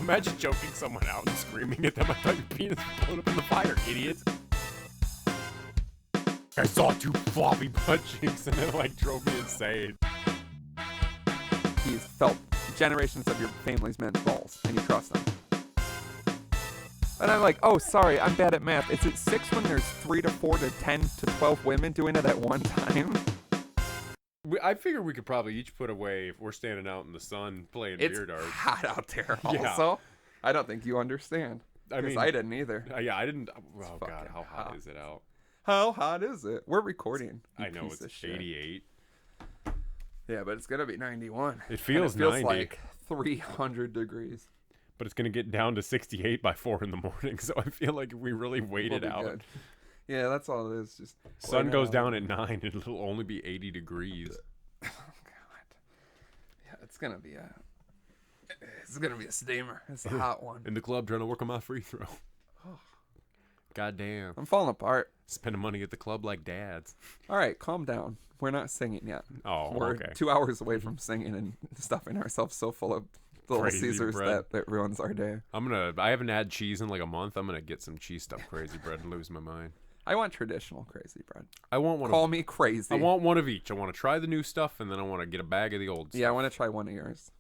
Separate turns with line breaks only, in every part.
Imagine choking someone out and screaming at them. I thought your penis was blown up in the fire, idiots. I saw 2 floppy butt cheeks and it like drove me insane.
He's felt generations of your family's men's balls, and you trust them. And I'm like, oh, sorry, I'm bad at math. Is it 6 when there's 3 to 4 to 10 to 12 women doing it at one time?
I figure we could probably each put away if we're standing out in the sun playing beer darts.
It's hot out there also.
Yeah.
I don't think you understand.
I mean,
I didn't either.
Yeah, I didn't. Oh, God, how hot is it out?
How hot is it? We're recording.
I know, it's 88.
Yeah, but it's going to be 91.
It feels
90.
like
300 degrees.
But it's going to get down to 68 by 4 in the morning, so I feel like if we really wait it out.
Good. Yeah, that's all it is. Just
sun goes down at 9, and it'll only be 80 degrees.
Oh, God. Yeah, it's going to be a steamer. It's a hot one.
In the club trying to work on my free throw. God damn.
I'm falling apart.
Spending money at the club like dads.
All right, calm down. We're not singing yet.
Oh,
We're
okay.
2 hours away from singing and stuffing ourselves so full of Little
Crazy
Caesars
bread.
that ruins our day.
I haven't had cheese in like a month. I'm gonna get some cheese stuffed crazy bread and lose my mind.
I want traditional crazy bread.
I want one.
Call me crazy.
I want one of each. I want to try the new stuff, and then I want to get a bag of the old stuff.
Yeah, I want to try one of yours.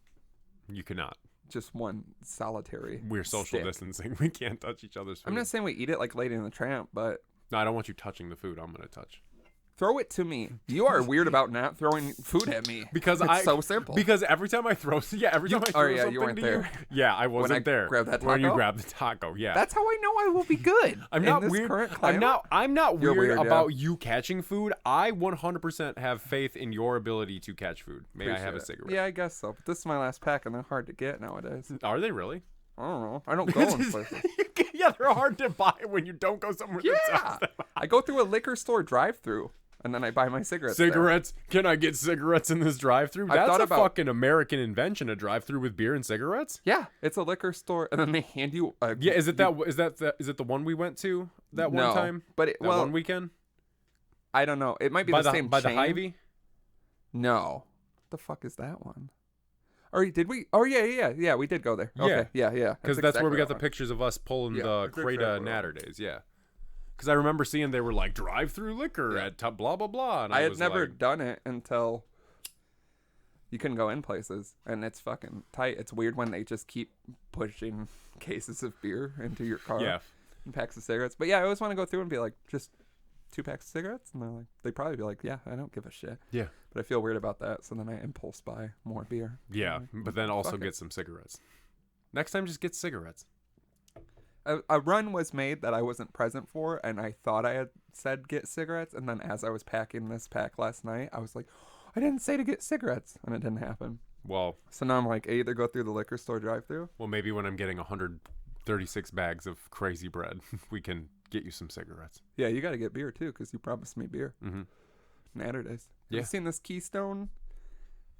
You cannot.
Just one solitary.
We're social distancing. We can't touch each other's food.
I'm not saying we eat it like Lady and the Tramp, but
No, I don't want you touching the food. I'm gonna touch.
throw it to me. You are weird about not throwing food at me.
Because
it's so simple.
Because every time I throw, I throw something
you weren't
to
there.
you. Yeah, I wasn't there.
Grab that
When you
taco?
grabbed the taco, yeah.
That's how I know I will be good.
I'm
in
not
this
weird.
Current climate.
I'm not
You're
weird
weird,
about
yeah.
you catching food. I 100% have faith in your ability to catch food. May I have a cigarette?
Yeah, I guess so. But this is my last pack, and they're hard to get nowadays.
Are they really?
I don't know. I don't go in places.
Yeah, they're hard to buy when you don't go somewhere that
Yeah,
sells them.
I go through a liquor store drive-through, and then I buy my cigarettes.
Cigarettes? Can I get cigarettes in this drive-through?
I've
That's
thought
a
about-
fucking American invention, a drive-through with beer and cigarettes?
There. Yeah, it's a liquor store, and then they hand you.
Yeah, is it the one we went to that one
No,
time?
but
one weekend?
I don't know. It might be
By
the same
by the
chain.
Hy-Vee?
No, what the fuck is that one? Or did we? Oh yeah. We did go there. Okay, yeah.
Because that's where we got the pictures of us pulling
Yeah,
the
that's
Creta
exactly
Natter days. Yeah. Because I remember seeing they were like drive-through liquor at blah blah blah. And
I had
was
never
like,
done it until you couldn't go in places, and it's fucking tight. It's weird when they just keep pushing cases of beer into your car.
Yeah.
And packs of cigarettes. But yeah, I always want to go through and be like, just 2 packs of cigarettes, and they're like, they'd probably be like, yeah, I don't give a shit.
Yeah.
But I feel weird about that, so then I impulse buy more beer.
Yeah, but then also
Fuck it.
get some cigarettes. Next time, just get cigarettes.
A run was made that I wasn't present for, and I thought I had said get cigarettes, and then as I was packing this pack last night, I was like, I didn't say to get cigarettes, and it didn't happen.
Well,
So now I'm like, I either go through the liquor store drive-through.
maybe when I'm getting 136 bags of crazy bread, we can get you some cigarettes.
Yeah, you got to get beer too, because you promised me beer.
Mm-hmm.
Natter days.
Yeah.
You seen this Keystone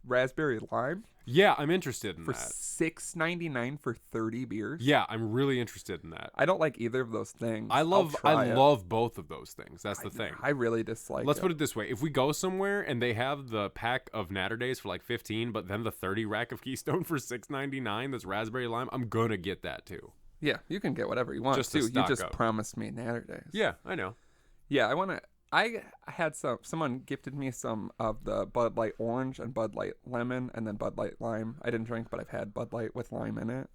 raspberry lime
Yeah, I'm interested in
for
that.
$6.99 for 30 beers?
Yeah, I'm really interested in that.
I don't like either of those things.
I
I'll
love
try it.
both of those things. That's the thing.
I really dislike
Let's
it.
put it this way. If we go somewhere and they have the pack of Natter Days for like 15, but then the 30 rack of Keystone for $6.99 that's raspberry lime, I'm going to get that too.
Yeah, you can get whatever you want
Just to
too. You
stock
just
up.
promised me Natter days.
Yeah, I know.
Yeah, I had someone gifted me some of the Bud Light Orange and Bud Light Lemon and then Bud Light Lime. I didn't drink, but I've had Bud Light with lime in it.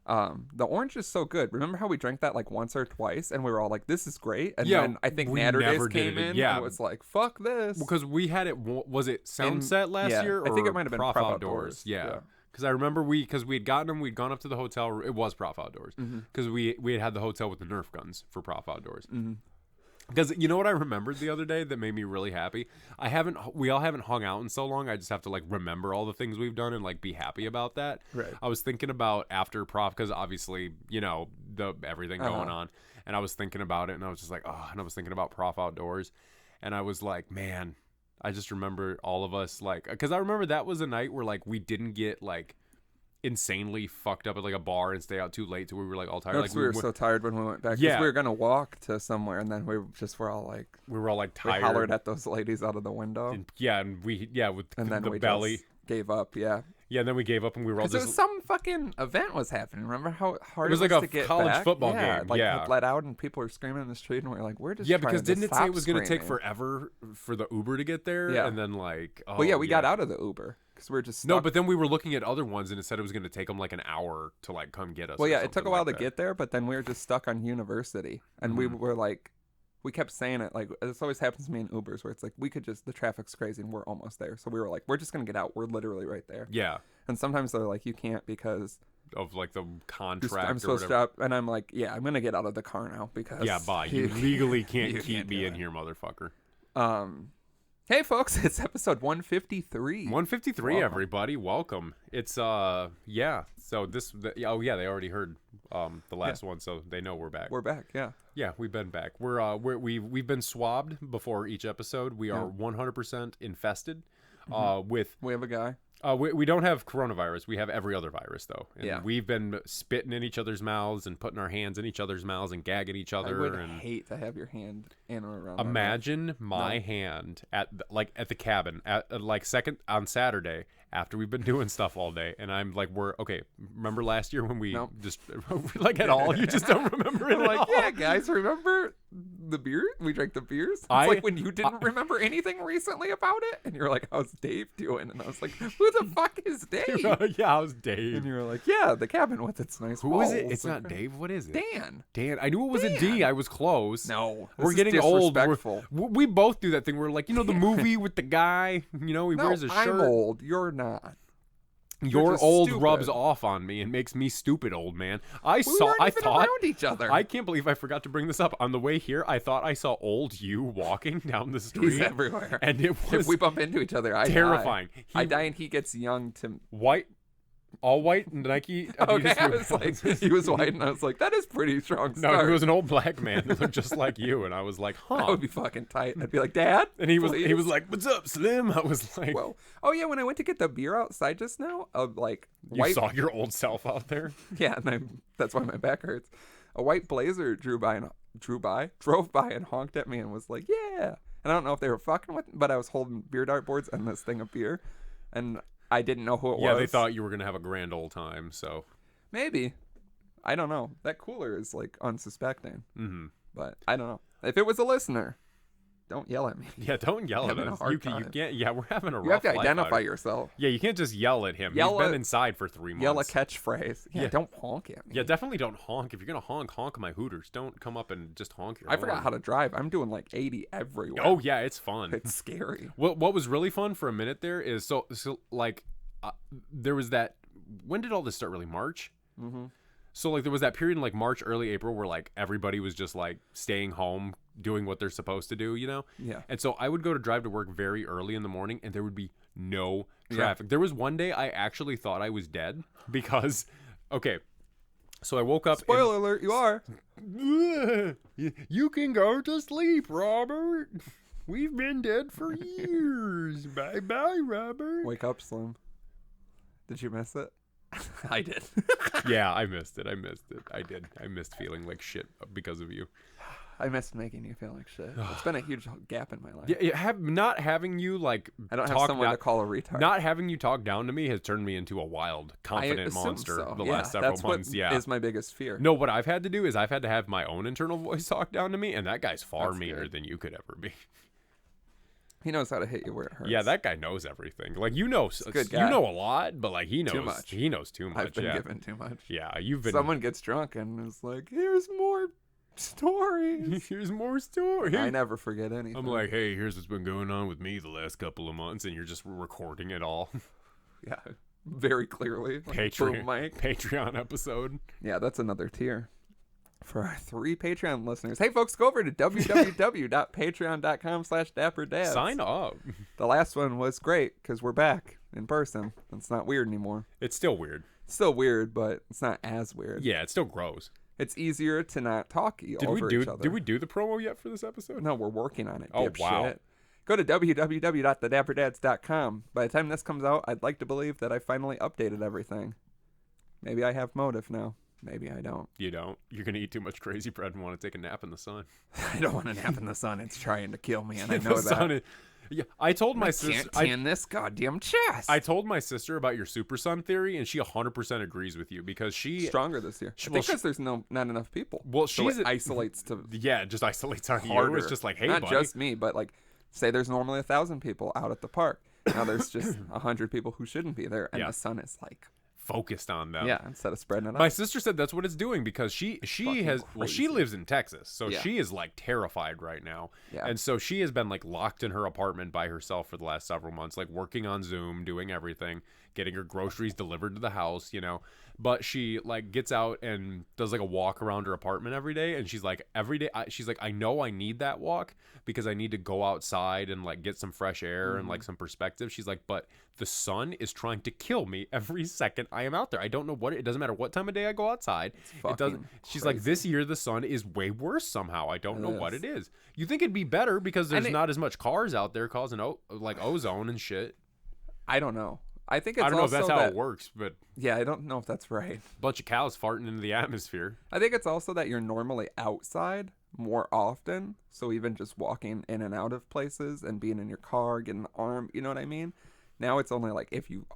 The orange is so good. Remember how we drank that like once or twice and we were all like, this is great? And
Yeah,
then I think
we
Natter Days
never did
came
it.
in
Yeah.
and was like, fuck this.
Because we had it, was it Soundset last
yeah,
year? Or
I think it might have been
Prof
Prof
Outdoors.
Outdoors.
Yeah.
Yeah.
Because I remember we'd gotten them, we'd gone up to the hotel. It was Prof Outdoors. Because we had the hotel with the Nerf guns for Prof Outdoors. Because you know what I remembered the other day that made me really happy? We all haven't hung out in so long. I just have to like remember all the things we've done and like be happy about that.
Right.
I was thinking about after Prof, because obviously, you know, everything going on. And I was thinking about it and I was just like, oh, and I was thinking about Prof Outdoors. And I was like, man, I just remember all of us like, because I remember that was a night where like we didn't get like insanely fucked up at like a bar and stay out too late till we were like all tired.
No,
Like
we were so tired when we went back. 'Cause
Yeah.
we were gonna walk to somewhere, and then we were all like,
we were all like
we
tired.
hollered at those ladies out of the window,
And, yeah, and with
and then
the
we
belly.
just gave up. Yeah,
Yeah, and then we gave up and we were all
Because
just...
some fucking event was happening. Remember how hard
It was like
to
a
get
college
back?
football game.
Like,
Yeah.
it let out and people were screaming in the street and we are like, we're just
Yeah,
trying
because
to
didn't it say
stop
it was going to take
screaming.
forever for the Uber to get there?
Yeah.
And then like... Oh,
Well, yeah, we got out of the Uber because we were just stuck.
No, but then we were looking at other ones and it said it was going to take them like an hour to like come get us.
Well,
or
yeah, it took a
something
while
like
to get there, but then we were just stuck on University. And we were like... We kept saying it, like, this always happens to me in Ubers, where it's like, we could just, the traffic's crazy and we're almost there. So we were like, we're just going to get out. We're literally right there.
Yeah.
And sometimes they're like, you can't because...
Of like the contract
I'm supposed to, and I'm like, yeah, I'm going to get out of the car now because...
Yeah, bye. You legally can't
you
keep
can't
me
do
in
it.
here, motherfucker.
Hey, folks, it's episode 153.
153,
Welcome.
Everybody. Welcome. It's, yeah. So they already heard the last one, so they know we're back.
We're back, yeah.
Yeah, we've been back. We've been swabbed before each episode. We are 100% infested with...
We have a guy.
We don't have coronavirus. We have every other virus, though. And
Yeah.
we've been spitting in each other's mouths and putting our hands in each other's mouths and gagging each other.
I would
and
hate to have your hand in or around. my mouth.
imagine my hand at the cabin at second on Saturday after we've been doing stuff all day, and I'm like, remember last year when we just like at all? You just don't remember it.
I'm
at
like,
all?
yeah, guys, remember the beer? We drank the beers. It's like when you didn't remember anything recently about it, and you're like, how's Dave doing? And I was like, who the fuck is Dave?
Yeah, how's Dave?
And you were like, yeah, the cabin with its nice
Who
walls.
is it? It's not Dave. What is it?
Dan.
Dan. I knew it was a D. I was close.
No,
we're
this is
getting old.
disrespectful.
We both do that thing. We're like, the movie with the guy. He wears a shirt.
I'm old. You're not.
Your
just
old
stupid.
rubs off on me and makes me stupid, old man. I
weren't even
thought
around each other.
I can't believe I forgot to bring this up on the way here. I thought I saw old you walking down the street.
He's everywhere.
And it was
If we bump into each other, I
terrifying.
Die. I die, and he gets young to
White, all white Nike.
Okay,
Adidas
I was like, he was white, and I was like, that is pretty strong.
No,
start.
he was an old black man who looked just like you, and I was like, huh.
That would be fucking tight. I'd be like, Dad.
And he was
please?
like, "What's up, Slim?" I was like,
Well, oh yeah, when I went to get the beer outside just now, like
"You
white,
saw your old self out there."
yeah, and that's why my back hurts. A white Blazer drove by and honked at me and was like, "Yeah." And I don't know if they were fucking with me, but I was holding beer dartboards and this thing of beer, and I didn't know who it was.
Yeah, they thought you were gonna have a grand old time. So
maybe. I don't know. That cooler is like unsuspecting.
Mm-hmm.
But I don't know. If it was a listener, don't yell at me.
Yeah, don't yell at
Having a
us.
hard
You
time.
can't. Yeah, we're having a rough
You have to
life
identify
out here.
yourself.
Yeah, you can't just yell at him. He's been inside for 3 months.
Yell a catchphrase. Yeah,
Yeah.
don't honk at me.
Yeah, definitely don't honk. If you're gonna honk my hooters. Don't come up and just honk your
I forgot
horn.
how to drive. I'm doing like 80 everywhere.
Oh yeah, it's fun.
It's scary.
What was really fun for a minute there is so like there was that. When did all this start? Really, March.
Mm-hmm.
So like there was that period in like March, early April where like everybody was just like staying home, doing what they're supposed to do,
Yeah.
And so I would go to drive to work very early in the morning, and there would be no traffic. There was one day I actually thought I was dead because, okay, so I woke up.
Spoiler alert, you are.
You can go to sleep, Robert. We've been dead for years. Bye bye, Robert.
Wake up, Slim. Did you miss it? I did.
Yeah, I missed it. I did. I missed feeling like shit because of you.
I missed making you feel like shit. It's been a huge gap in my life.
Yeah, not having you like
I don't have someone to call a retard.
Not having you talk down to me has turned me into a wild, confident monster the last several months. Yeah,
is my biggest fear.
No, what I've had to do is I've had to have my own internal voice talk down to me, and that guy's far
That's
meaner
good.
than you could ever be.
He knows how to hit you where it hurts.
Yeah, that guy knows everything. Like you know a lot, but like he knows
Too much.
He knows too much.
I've been given too much.
Yeah, you've been.
Someone gets drunk and is like, "Here's more stories."
Here's more stories.
I never forget anything.
I'm like, hey, here's what's been going on with me the last couple of months, and you're just recording it all.
yeah, very clearly. Like, boom, mic.
Patreon episode.
Yeah, that's another tier for our 3 Patreon listeners. Hey, folks, go over to www.patreon.com/dapperdads.
Sign up.
The last one was great because we're back in person. It's not weird anymore.
It's still weird.
It's still weird, but it's not as weird.
Yeah, it's still gross.
It's easier to not talk over each other.
Did we do the promo yet for this episode?
No, we're working on it.
Oh,
dipshit.
wow.
Go to www.thedapperdads.com. By the time this comes out, I'd like to believe that I finally updated everything. Maybe I have motive now. Maybe I don't.
You don't. You're going to eat too much crazy bread and want to take a nap in the sun.
I don't want to nap in the sun. It's trying to kill me, and I know that.
Yeah, I told my
I
sister.
can't tan this goddamn chest.
I told my sister about your Super Sun theory, and she 100% agrees with you because she
stronger this year. I think because there's not enough people.
Well,
so it isolates to
it just isolates on
harder.
you. It's just like, hey,
not
buddy.
just me, but like, say there's normally 1,000 people out at the park. Now there's just 100 people who shouldn't be there, and the sun is like
focused on them.
Yeah, instead of spreading it out.
My sister said that's what it's doing because she has she lives in Texas, so she is like terrified right now. Yeah. And so she has been like locked in her apartment by herself for the last several months, like working on Zoom, doing everything, getting her groceries delivered to the house, you know. But she like gets out and does like a walk around her apartment every day, and she's like she's like, I know I need that walk because I need to go outside and like get some fresh air and like some perspective. She's like, but the sun is trying to kill me every second I am out there. I don't know what it doesn't matter what time of day I go outside. It doesn't. She's like, this year the sun is way worse somehow. I don't know what it is. You think it'd be better because there's not as much cars out there causing like ozone and shit.
I don't know. I think it's
I don't know if that's how it works, but
yeah, I don't know if that's right.
Bunch of cows farting into the atmosphere.
I think it's also that you're normally outside more often, so even just walking in and out of places and being in your car, getting the arm, you know what I mean? Now it's only like if you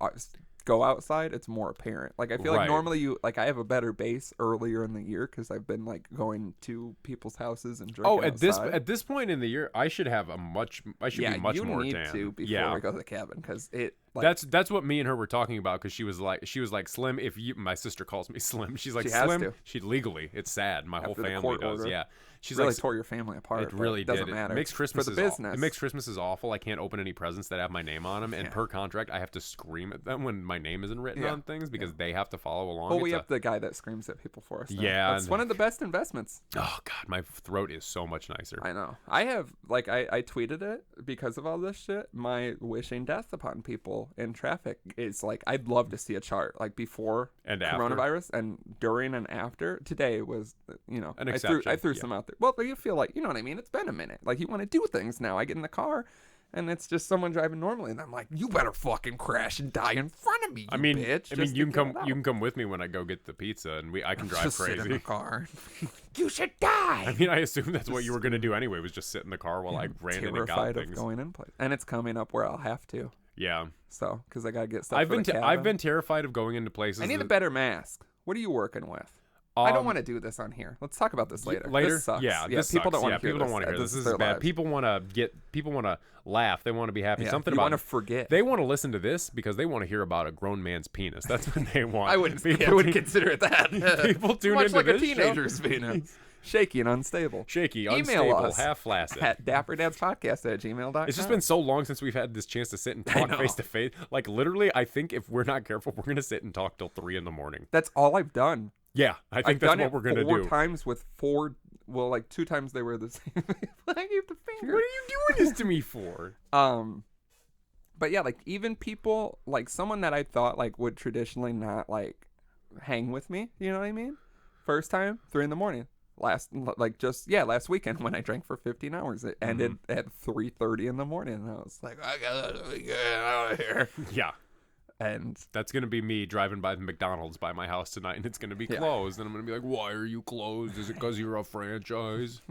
go outside, it's more apparent. Like I feel like normally I have a better base earlier in the year because I've been like going to people's houses and drinking.
At this point in the year, I should have be much more tan.
You need to before I go to the cabin because it.
Like, that's what me and her were talking about because she was like Slim. If you, my sister calls me Slim. She's like Slim. She legally. It's sad. My whole family does. Yeah. She's
really
like
tore your family apart.
It really
doesn't
did.
matter.
It makes Christmas
for the business.
It makes Christmases awful. I can't open any presents that have my name on them, and per contract, I have to scream at them when my name isn't written on things because they have to follow along.
Well, we have the guy that screams at people for us.
Yeah,
that's one of the best investments.
Oh God, my throat is so much nicer.
I know. I have I tweeted it because of all this shit. My wishing death upon people in traffic is like I'd love to see a chart like before
and
coronavirus and during and after. Today was
an exception.
I threw some out there. Well, you feel like you know what I mean. It's been a minute. Like you want to do things now. I get in the car. And it's just someone driving normally, and I'm like, "You better fucking crash and die in front of me, bitch!"
I mean, you can come with me when I go get the pizza, and I can drive crazy.
Sit in the car. You should die.
I mean, I assume that's what you were gonna do anyway. Was just sit in the car while I ran in and got things.
Terrified of going in place, and it's coming up where I'll have to.
Yeah.
So, because I gotta get stuff.
I've been terrified of going into places.
I need a better mask. What are you working with? I don't want to do this on here. Let's talk about this later. This sucks.
Yeah, this
people
sucks.
don't want to hear
people don't want to hear this. This is bad.
Lives.
People want to laugh. They want to be happy.
Something about want to forget.
They want to listen to this because they want to hear about a grown man's penis. That's what they want.
I wouldn't consider it that.
People tune
much
into
like
this
a teenager's penis. Shaky and unstable.
Email unstable, us half flaccid.
At dapperdadspodcast@gmail.com.
It's just been so long since we've had this chance to sit and talk face to face. Like literally, I think if we're not careful, we're gonna sit and talk till 3 a.m.
That's all I've done.
Yeah, I think that's what we're gonna do.
4 times with 4. Well, like 2 times they were the same. I gave the finger.
What are you doing this to me for?
But yeah, like even people like someone that I thought like would traditionally not like hang with me. You know what I mean? First time, 3 a.m. Last weekend when I drank for 15 hours, it ended at 3:30 in the morning, and I was like, I gotta get out of here.
Yeah.
And
that's going to be me driving by the McDonald's by my house tonight, and it's going to be closed. And I'm going to be like, why are you closed? Is it because you're a franchise?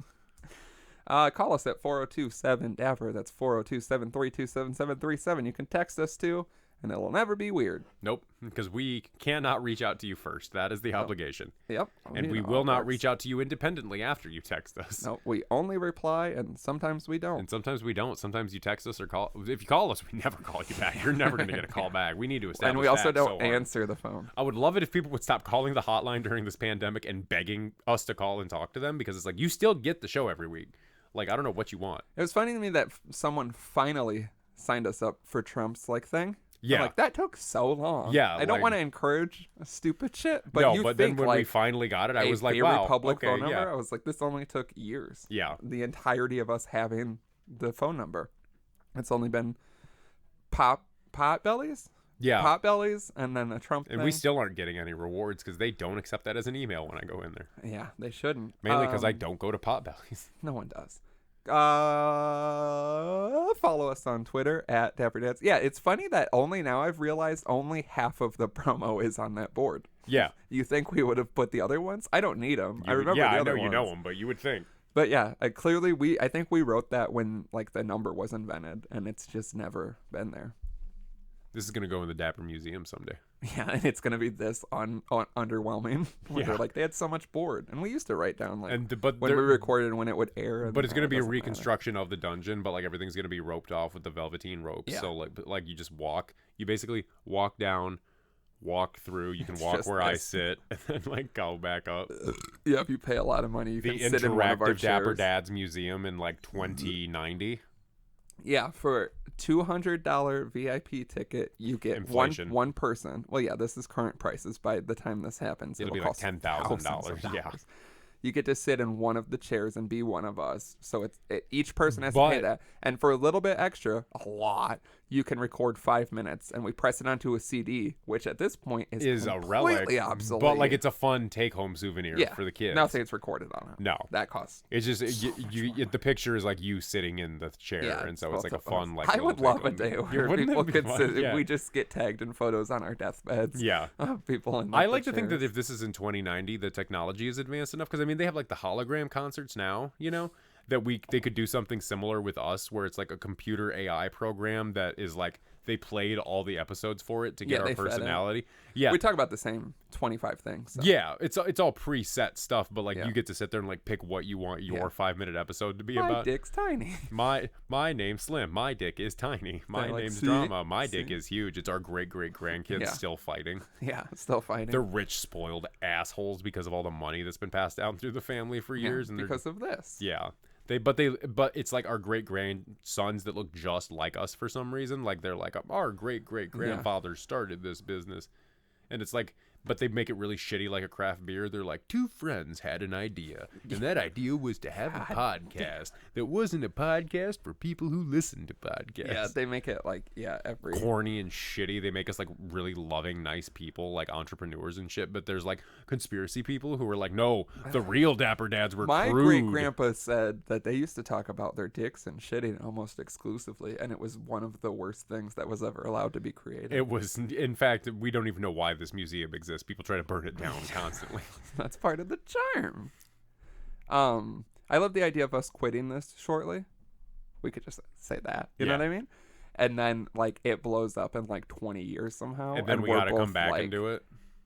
Call us at 402-7-DAPPER. That's 402-732-7737. You can text us too, and it'll never be weird.
Nope, because we cannot reach out to you first. That is the obligation.
Yep.
And we will not reach out to you independently after you text us.
No, we only reply, and sometimes we don't.
And sometimes we don't. Sometimes you text us or call. If you call us, we never call you back. You're never going to get a call back. We need to establish that.
And we also don't answer the phone.
I would love it if people would stop calling the hotline during this pandemic and begging us to call and talk to them, because it's like, you still get the show every week. Like, I don't know what you want.
It was funny to me that someone finally signed us up for Trump's thing.
Yeah.
I'm like, that took so long.
Yeah.
I don't want to encourage stupid shit, but
then when we finally got it, I was like, wow.
Public phone number, I was like, this only took years.
Yeah.
The entirety of us having the phone number. It's only been pot bellies.
Yeah.
Pot bellies, and then a Trump
and
thing.
We still aren't getting any rewards because they don't accept that as an email when I go in there.
Yeah, they shouldn't.
Mainly because I don't go to pot bellies.
No one does. Follow us on Twitter at DapperDads. Yeah, it's funny that only now I've realized only half of the promo is on that board.
Yeah.
You think we would have put the other ones? I don't need them. I remember the other ones.
You know them, but you would think.
But yeah, I think we wrote that when like the number was invented, and it's just never been there.
This is gonna go in the Dapper Museum someday.
Yeah, and it's gonna be this underwhelming. Where they're
Yeah.
like they had so much board, and we used to write down like
But
when we recorded and when it would air. And,
But it's gonna be a
doesn't matter.
reconstruction of the dungeon, but like everything's gonna be roped off with the velveteen ropes.
Yeah.
So like you just walk. You basically walk down, walk through. You can
It's
walk
just
where I
this.
sit, and then like go back up.
Yeah, if you pay a lot of money, you
The
can sit in one of our
interactive Dapper
chairs.
Dads Museum in like 2090.
Yeah, for $200 VIP ticket, you get
Inflation.
one person. Well, yeah, this is current prices. By the time this happens,
It'll be like
cost
$10,000.
thousands of
Yeah.
dollars. You get to sit in one of the chairs and be one of us. So each person has to pay
But-
that. And for a little bit extra, a lot, you can record 5 minutes, and we press it onto a CD, which at this point is
a relic,
completely obsolete.
but like it's a fun take-home souvenir for the kids.
Nothing it's recorded on it.
No,
That costs.
it's just the picture is like you sitting in the chair,
Yeah,
and so it's like a
both of
fun
us.
like.
I would
little
love a
take-home.
day where
Wouldn't
people
it be
could
fun?
sit.
Yeah.
We just get tagged in photos on our deathbeds.
Yeah.
Of people in.
I
the
like to think that
chairs.
if this is in 2090, the technology is advanced enough, because I mean they have like the hologram concerts now, that they could do something similar with us, where it's like a computer AI program that is like they played all the episodes for it to get
Yeah,
our
they fed it.
personality. Yeah,
we talk about the same 25 things. So.
yeah, it's all preset stuff, but like
Yeah.
you get to sit there and like pick what you want your 5-minute episode to be
My
about.
dick's tiny.
My name's Slim. My dick is tiny. My
They're like,
name's
"See?
Drama. My dick
See?"
is huge. It's our great grandkids
Yeah.
still fighting.
Yeah, still fighting.
They're rich, spoiled assholes because of all the money that's been passed down through the family for
Yeah,
years, and
because of this.
yeah, but it's like our great grandsons that look just like us for some reason. Like they're like our great grandfather started this business, and it's like. But they make it really shitty, like a craft beer. They're like, 2 friends had an idea, and that idea was to have a podcast that wasn't a podcast for people who listen to podcasts.
Yeah, they make it like every.
Corny and shitty. They make us like really loving, nice people, like entrepreneurs and shit. But there's like conspiracy people who are like, no, the real Dapper Dads were
My
crude.
great grandpa said that they used to talk about their dicks and shitting almost exclusively, and it was one of the worst things that was ever allowed to be created.
It was, in fact, we don't even know why this museum exists. People try to burn it down constantly.
That's part of the charm. I love the idea of us quitting this shortly. We could just say that. You know what I mean? And then like it blows up in like 20 years somehow.
And then we
we're
got to come
both,
back
like,
and do it.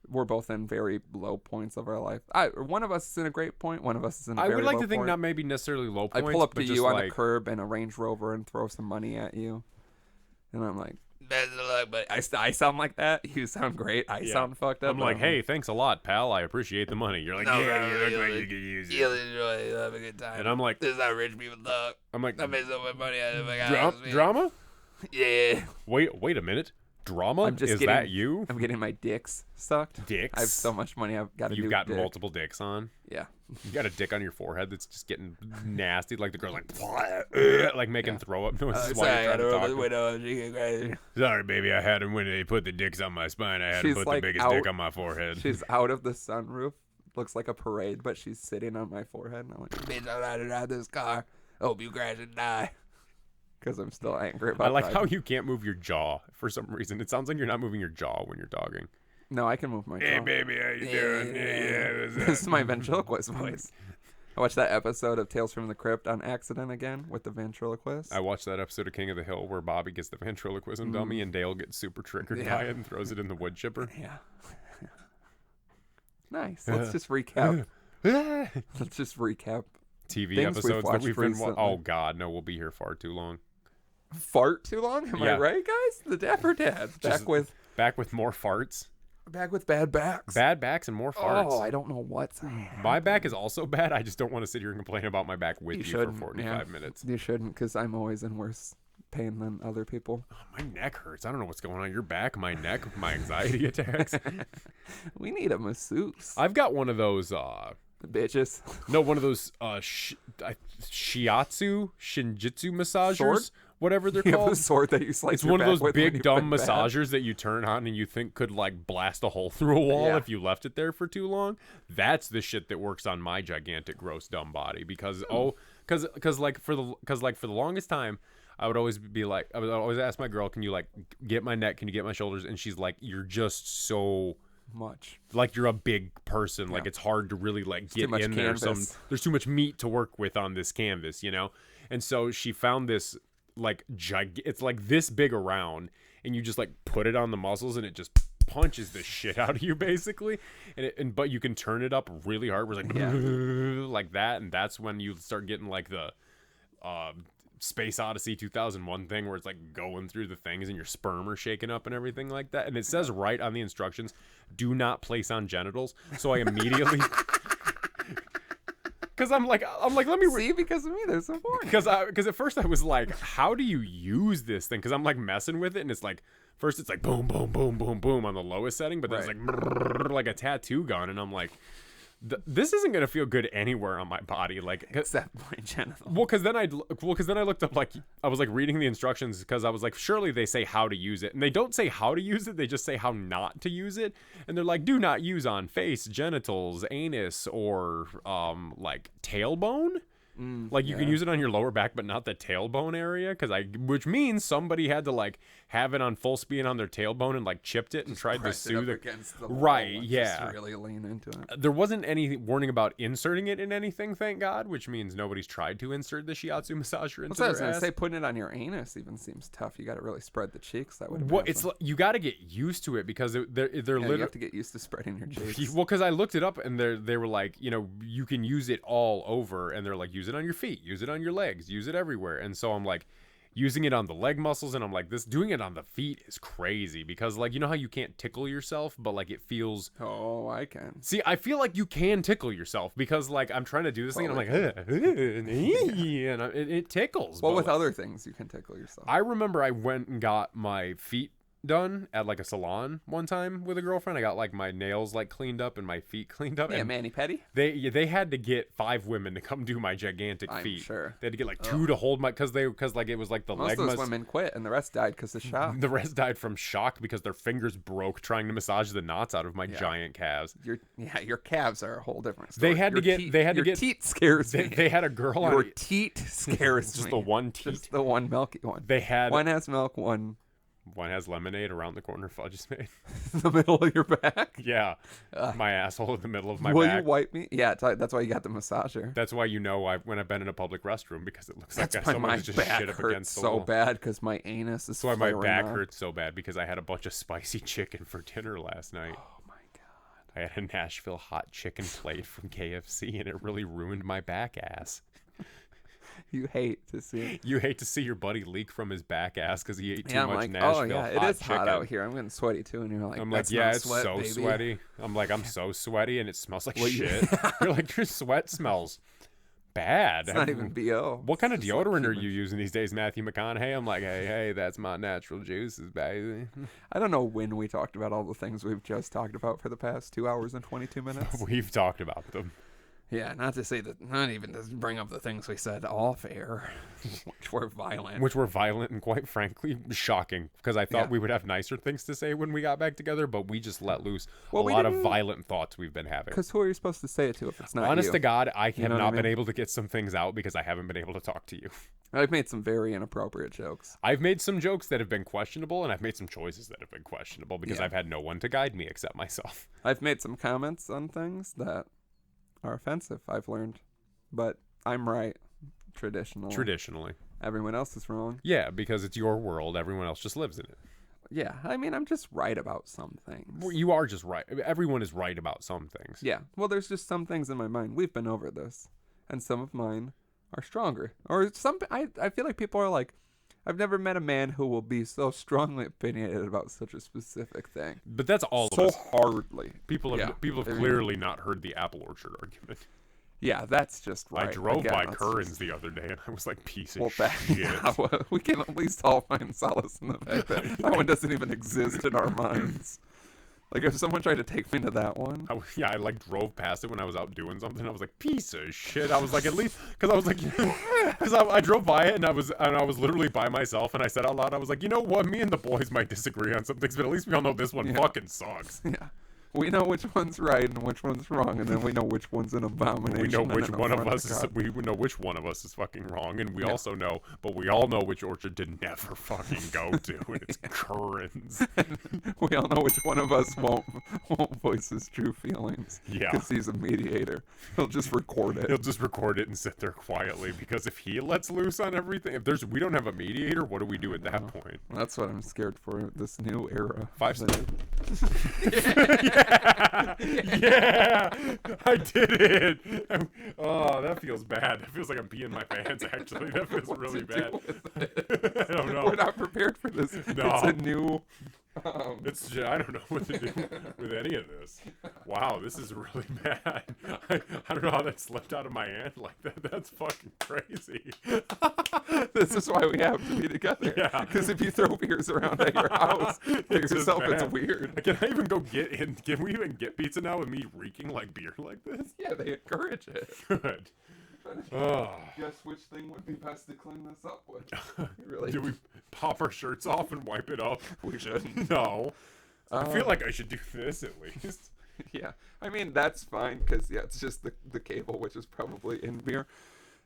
We're both in very low points of our life. One of us is in a great point. One of us is in a
I
very
would like
low
to think
point.
not maybe necessarily low
I
points.
pull up
but
to
just
you on
like,
a curb in a Range Rover and throw some money at you. And I'm like, but I sound like that. You sound great. I sound fucked up.
I'm like, hey, thanks a lot, pal. I appreciate the money. You're like, yeah, you look like you could use it.
really have a good time.
And I'm like,
This is how rich people talk.
I'm like,
I made so much money out of it.
drama?
Yeah.
Wait a minute. Drama?
I'm just
Is
getting-
that you?
I'm getting my dicks sucked.
Dicks?
I have so much money I've got to do.
You've got
dick.
multiple dicks on.
Yeah.
You got a dick on your forehead that's just getting nasty. Like the girl's like making throw up noises while you're trying to talk. Sorry, baby. I had when they put the dicks on my spine. I had to
She's,
put
like,
the biggest
out-
dick on my forehead.
She's out of the sunroof. Looks like a parade, but she's sitting on my forehead. And I'm like, bitch, I'm not out of this car. Hope you crash and die. Because I'm still angry about
I like
driving.
how you can't move your jaw for some reason. It sounds like you're not moving your jaw when you're talking.
No, I can move my
Hey,
jaw.
baby, how you doing?
This is my ventriloquist voice. I watched that episode of Tales from the Crypt on accident again with the ventriloquist.
I watched that episode of King of the Hill where Bobby gets the ventriloquism dummy and Dale gets super triggered by it and throws it in the wood chipper.
Yeah. Nice. Let's just recap. Let's just recap.
TV
Things we've
episodes that
watched
we've been
recently.
Oh, God, no, we'll be here far too long.
Fart too long? Am I
Yeah.
right, guys? The Dapper Dad.
Just- Back with more farts.
Back with bad backs.
Bad backs and more farts.
Oh, I don't know what's
My back is also bad. I just don't want to sit here and complain about my back with you, for
shouldn't,
45 minutes.
You shouldn't, because I'm always in worse pain than other people.
Oh, my neck hurts. I don't know what's going on. Your back, my neck, my anxiety attacks.
We need a masseuse.
I've got one of those,
Bitches.
no, one of those shiatsu, shinjitsu massagers,
Sword?
whatever they're
You have a
called.
sword that you slice
It's
your
one of
back
those
with when
big
you
dumb
went bad.
massagers that you turn on and you think could like blast a hole through a wall
Yeah.
if you left it there for too long. That's the shit that works on my gigantic, gross, dumb body because because for the longest time. I would always be like, I would always ask my girl, can you like get my neck? Can you get my shoulders? And she's like, you're just so
much.
Like you're a big person. Like it's hard to really like get in there. There's too much meat to work with on this canvas, you know? And so she found this like it's like this big around, and you just like put it on the muscles and it just punches the shit out of you basically. But you can turn it up really hard. We're like, like that. And that's when you start getting like the, Space Odyssey 2001 thing where it's like going through the things and your sperm are shaking up and everything like that. And it says right on the instructions, do not place on genitals. So I immediately, because I'm like, let me
see, because of me, there's some porn.
Because at first I was like, how do you use this thing? Because I'm like messing with it, and it's like, first it's like boom, boom, boom, boom, boom on the lowest setting, but then it's like brrr, like a tattoo gun, and I'm like, this isn't gonna feel good anywhere on my body, like
except my genital.
Well, because then I looked up, like I was like reading the instructions because I was like, surely they say how to use it, and they don't say how to use it, they just say how not to use it, and they're like, do not use on face, genitals, anus, or like tailbone. Like you can use it on your lower back, but not the tailbone area, which means somebody had to like have it on full speed on their tailbone and like chipped it and tried to soothe it
against the
right.
wall,
Yeah,
just really lean into it.
There wasn't any warning about inserting it in anything, thank God, which means nobody's tried to insert the shiatsu massager into their ass.
I was gonna say, putting it on your anus even seems tough. You got to really spread the cheeks. That would.
Well, it's you got to get used to it because they're literally.
You have to get used to spreading your cheeks.
Well, because I looked it up and they were like, you know, you can use it all over, and they're like, use it on your feet, use it on your legs, use it everywhere. And so I'm like using it on the leg muscles, and I'm like, doing it on the feet is crazy because, like, you know how you can't tickle yourself, but like it feels.
Oh, I can.
See, I feel like you can tickle yourself because like I'm trying to do this thing and I'm like, and it tickles.
Well, with other things you can tickle yourself.
I remember I went and got my feet done at like a salon one time with a girlfriend. I got like my nails like cleaned up and my feet cleaned up.
Yeah,
and
mani-pedi.
They had to get 5 women to come do my gigantic feet.
Sure.
They had to get like 2 to hold my because like it was like the leg.
Most of those women quit and the rest died because of shock.
The rest died from shock because their fingers broke trying to massage the knots out of my giant calves.
Your calves are a whole different story.
Your
teat scares me.
They had a girl
your
on it.
Teat scares
just
me.
the one teat.
Just the one milky one.
They had
one has milk, one
has lemonade. Around the corner fudge is made.
The middle of your back.
Yeah, my asshole in the middle of my
Will
back.
You wipe me? Yeah, that's why you got the massager.
That's why you know when I've been in a public restroom because it looks
that's
like
why
someone
my
just
back
shit up
hurts
against the
so
wall.
bad because my anus is.
That's why my back
out.
hurts so bad because I had a bunch of spicy chicken for dinner last night.
Oh my god!
I had a Nashville hot chicken plate from KFC and it really ruined my back ass.
You hate to see it.
You hate to see your buddy leak from his back ass because he ate too much
like,
Nashville
oh yeah,
hot
it is
chicken.
hot out here. I'm getting sweaty too, and you're like,
I'm like, yeah, it's
sweat,
so
baby.
sweaty. I'm like, I'm so sweaty, and it smells like shit. You're like, your sweat smells bad.
It's not even BO.
What kind of deodorant are you using these days, Matthew McConaughey? I'm like, hey, that's my natural juices, baby.
I don't know when we talked about all the things we've just talked about for the past 2 hours and 22 minutes.
We've talked about them.
Yeah, not even to bring up the things we said off air, which were violent.
And quite frankly, shocking. Because I thought we would have nicer things to say when we got back together, but we just let loose a lot of violent thoughts we've been having.
Because who are you supposed to say it to if it's not
Honest
you?
to God, I have not been able to get some things out because I haven't been able to talk to you.
I've made some very inappropriate jokes.
I've made some jokes that have been questionable, and I've made some choices that have been questionable because I've had no one to guide me except myself.
I've made some comments on things that are offensive, I've learned, but I'm right traditionally. Everyone else is wrong.
Yeah, because it's your world. Everyone else just lives in it.
Yeah, I mean, I'm just right about some things.
Well, you are just right. Everyone is right about some things.
Yeah, well, there's just some things in my mind. We've been over this, and some of mine are stronger. Or some, I feel like people are like, I've never met a man who will be so strongly opinionated about such a specific thing.
But that's all
so
of us.
hardly.
People have clearly not heard the apple orchard argument.
Yeah, that's just right.
I drove by Curran's the other day, and I was like, piece of shit.
Yeah, well, we can at least all find solace in the fact that that one doesn't even exist in our minds. Like, if someone tried to take me to that one.
I like drove past it when I was out doing something. I was like, piece of shit. I was like, at least, because I was like, because I drove by it and I was literally by myself and I said out loud, I was like, you know what? Me and the boys might disagree on some things, but at least we all know this one fucking sucks.
Yeah. We know which one's right and which one's wrong, and then we know which one's an abomination.
We know
and
which
an
one of
affront
us
to
is.
God.
We know which one of us is fucking wrong, and we
Yeah.
also know, but we all know which orchard to never fucking go to, and it's Curran's.
We all know which one of us won't voice his true feelings.
Yeah.
Because he's a mediator. He'll just record it.
He'll just record it and sit there quietly, because if he lets loose on everything, if we don't have a mediator, what do we do at that point?
That's what I'm scared for, this new era.
5 yeah, I did it. Oh, that feels bad. That feels like I'm peeing my pants. Actually, that feels
What's
really
it do
bad.
with it?
I don't know.
We're not prepared for this.
No.
It's a new.
I don't know what to do with any of this. Wow, this is really bad. I don't know how that slipped out of my hand like that. That's fucking crazy.
This is why we have to be together.
Yeah.
Because if you throw beers around at your house to
It's just
yourself, it's
bad.
weird.
Can I even go get in? Can we even get pizza now with me reeking like beer like this?
Yeah, they encourage it.
Good. Oh.
Guess which thing would be best to clean this up with? Really?
Do we pop our shirts off and wipe it up?
We should.
No. I feel like I should do this at least.
Yeah, I mean that's fine because it's just the cable, which is probably in beer,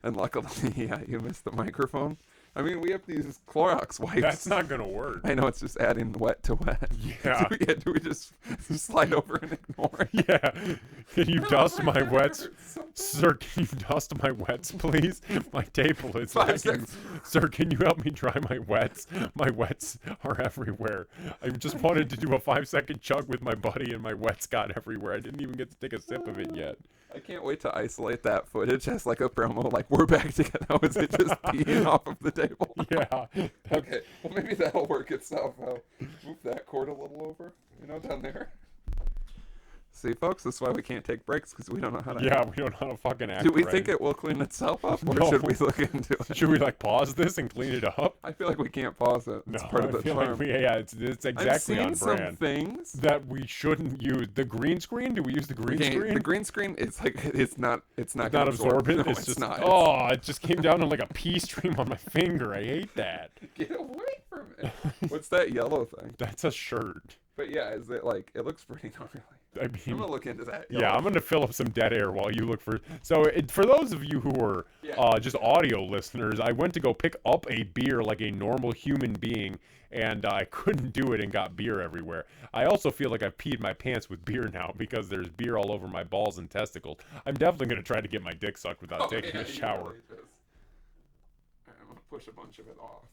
and luckily, yeah, you missed the microphone. I mean, we have these Clorox wipes.
That's not gonna work.
I know it's just adding wet to wet.
Yeah.
Do we just slide over and ignore it?
Yeah. Can you dust my wets? Sir, can you dust my wets, please? My table is
5
leaking.
seconds.
Sir, can you help me dry my wets? My wets are everywhere. I just wanted to do a 5-second chug with my buddy, and my wets got everywhere. I didn't even get to take a sip of it yet.
I can't wait to isolate that footage as like a promo, like we're back together. How is it just peeing off of the table?
Yeah.
Okay, well maybe that'll work itself out. Move that cord a little over, down there. See, folks, this is why we can't take breaks, because we don't know how to.
Yeah, we don't know how to fucking act.
Do we
right.
think it will clean itself up, or
No.
should we look into it?
Should we pause this and clean it up?
I feel like we can't pause it. It's part of the
I feel
charm.
like it's exactly
I've seen
on
some
brand.
things.
That we shouldn't use. The green screen? Do we use the green screen?
The green screen, it's like it's not
not
gonna absorb.
absorbent.
No,
it's just
not.
oh, it just came down to like a pee stream on my finger. I hate that.
Get away from it. What's that yellow thing?
That's a shirt.
But yeah, is it like it looks pretty gnarly.
I
I'm
mean,
gonna look into that.
yeah, I'm gonna fill up some dead air while you look for. So for those of you who are just audio listeners, I went to go pick up a beer like a normal human being, and I couldn't do it and got beer everywhere. I also feel like I've peed my pants with beer now because there's beer all over my balls and testicles. I'm definitely gonna try to get my dick sucked without taking a shower.
Really is. Alright, I'm gonna push a bunch of it off.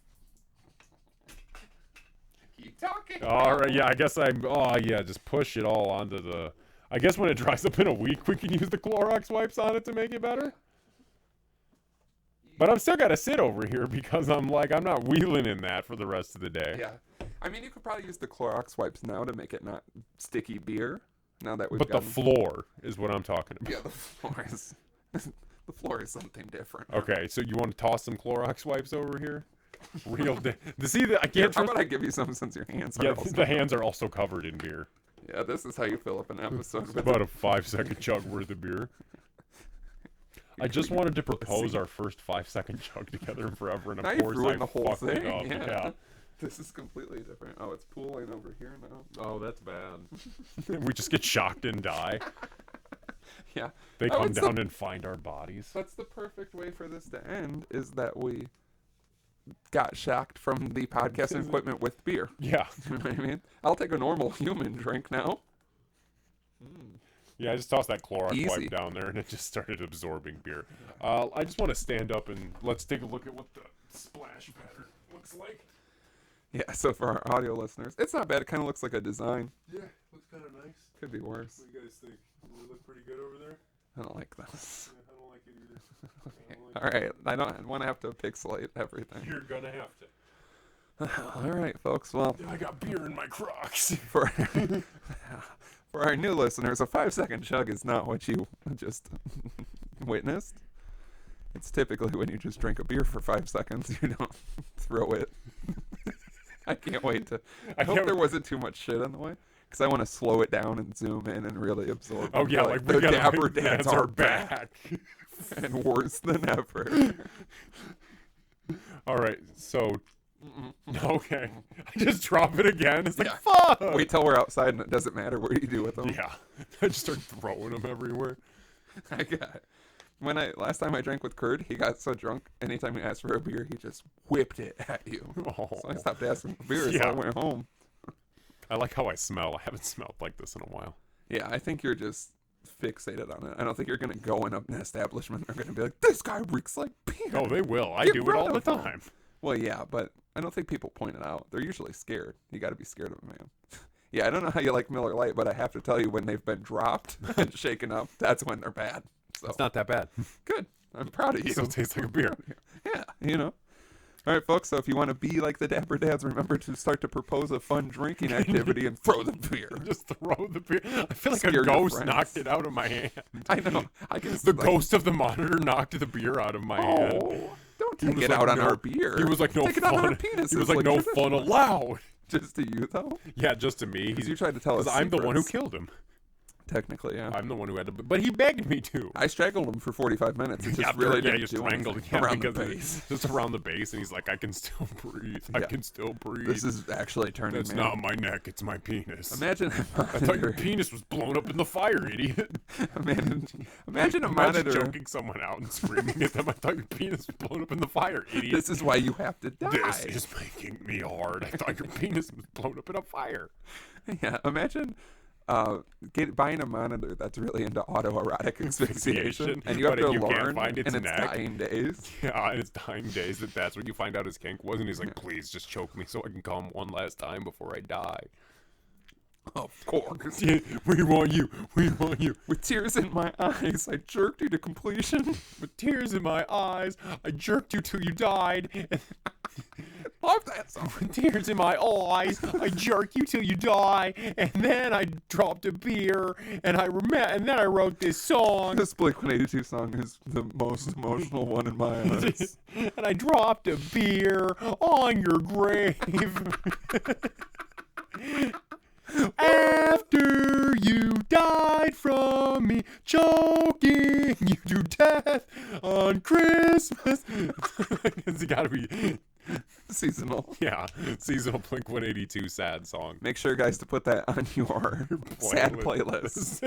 Keep talking.
All right, yeah, I guess just push it all onto the. I guess when it dries up in a week, we can use the Clorox wipes on it to make it better. But I'm still gotta sit over here because I'm not wheeling in that for the rest of the day.
Yeah, I mean you could probably use the Clorox wipes now to make it not sticky beer. Now that we've
But the floor is what I'm talking about.
yeah, the floor is the floor is something different.
Okay, so you want to toss some Clorox wipes over here? Real. See, I
Here,
can't.
how about I give you some since your hands are
Yeah,
also
the hands are also covered in beer.
Yeah, this is how you fill up an episode. With
About a 5-second chug worth of beer. I just wanted to propose our first 5-second chug together in forever, and
now
of
you've
course I
ruined the whole
fucked it
thing.
up. Yeah.
This is completely different. Oh, it's pooling over here now.
Oh, that's bad. We just get shocked and die.
Yeah.
They
Oh,
come
it's
down and find our bodies.
That's the perfect way for this to end, is that we got shocked from the podcasting equipment with beer.
Yeah.
You know what I mean? I'll take a normal human drink now.
Yeah, I just tossed that Clorox
Easy.
wipe down there, and it just started absorbing beer. I just want to stand up and let's take a look at what the splash pattern looks like.
Yeah, so for our audio listeners, it's not bad. It kind of looks like a design.
Yeah, looks kind of nice.
Could be worse.
What do you guys think? Does it look pretty good over there?
I don't like this.
Yeah, I don't like it either.
All right, I don't want to have to pixelate everything.
You're gonna have to.
All right, folks. Well,
I got beer in my Crocs.
for for our new listeners, a 5-second chug is not what you just witnessed. It's typically when you just drink a beer for 5 seconds, you don't throw it. I can't wait to. I hope there wasn't too much shit in the way, because I want to slow it down and zoom in and really absorb.
Oh yeah, like
the
we gotta
Dapper
make
dads are back
back.
and worse than ever.
All right, so Okay. I just drop it again. It's like,
Yeah.
fuck!
Wait till we're outside and it doesn't matter what you do with them.
Yeah. I just start throwing them everywhere.
Last time I drank with Kurt, he got so drunk, anytime he asked for a beer, he just whipped it at you.
Oh.
So I stopped asking for beer, so
Yeah.
I went home.
I like how I smell. I haven't smelled like this in a while.
Yeah, I think you're just fixated on it. I don't think you're going to go in an establishment and are going to be like, this guy reeks like beer.
Oh, they will. I
Get
do it
rid
all the
of him.
time.
Well, yeah, but I don't think people point it out. They're usually scared. You got to be scared of a man. Yeah, I don't know how you like Miller Lite, but I have to tell you, when they've been dropped and shaken up, that's when they're bad. So
It's not that bad.
good. I'm proud of
It
you.
still tastes like a beer.
Yeah, you know. All right, folks, so if you want to be like the Dapper Dads, remember to start to propose a fun drinking activity and throw the beer.
Just throw the beer. I feel like
Scare
a
your
ghost
friends.
knocked it out of my hand.
I know. I can
The ghost of the monitor knocked the beer out of my hand.
Oh, don't
He
take
was
it
like,
out on
no-
our beer.
He was like, no
Take it out on
fun.
our penises.
He was like, no
traditional.
fun allowed.
Just to you, though?
Yeah, just to me.
Because you tried to tell us
Because I'm the one who
secrets.
killed him.
Technically, yeah.
I'm the one who had to. But he begged me to.
I strangled him for 45 minutes. It just really didn't
you
do
strangled
anything
him
around the
because
base.
just around the base, and he's like, I can still breathe. I
Yeah.
can still breathe.
This is actually turning
That's
me
not
on.
my neck. It's my penis.
Imagine a
I thought your
monitor.
penis was blown up in the fire, idiot.
Imagine a monitor.
choking someone out and screaming at them. I thought your penis was blown up in the fire, idiot.
This is why you have to die.
This is making me hard. I thought your penis was blown up in a fire.
Yeah, imagine buying a monitor that's really into autoerotic asphyxiation, and you have
but
to
you can't
learn
find its
in its
neck.
dying days.
Yeah, in its dying days that's what you find out his kink was, and he's like, please just choke me so I can come one last time before I die.
Of course.
We want you. We want you.
With tears in my eyes, I jerked you to completion.
With tears in my eyes, I jerked you till you died.
Love that song.
With tears in my eyes, I jerk you till you die. And then I dropped a beer, and then I wrote this song.
This Blink-182 song is the most emotional one in my eyes.
And I dropped a beer on your grave. After you died from me choking you to death on Christmas. It's gotta be
Seasonal.
Yeah, seasonal Blink-182 sad song.
Make sure, guys, to put that on your sad playlist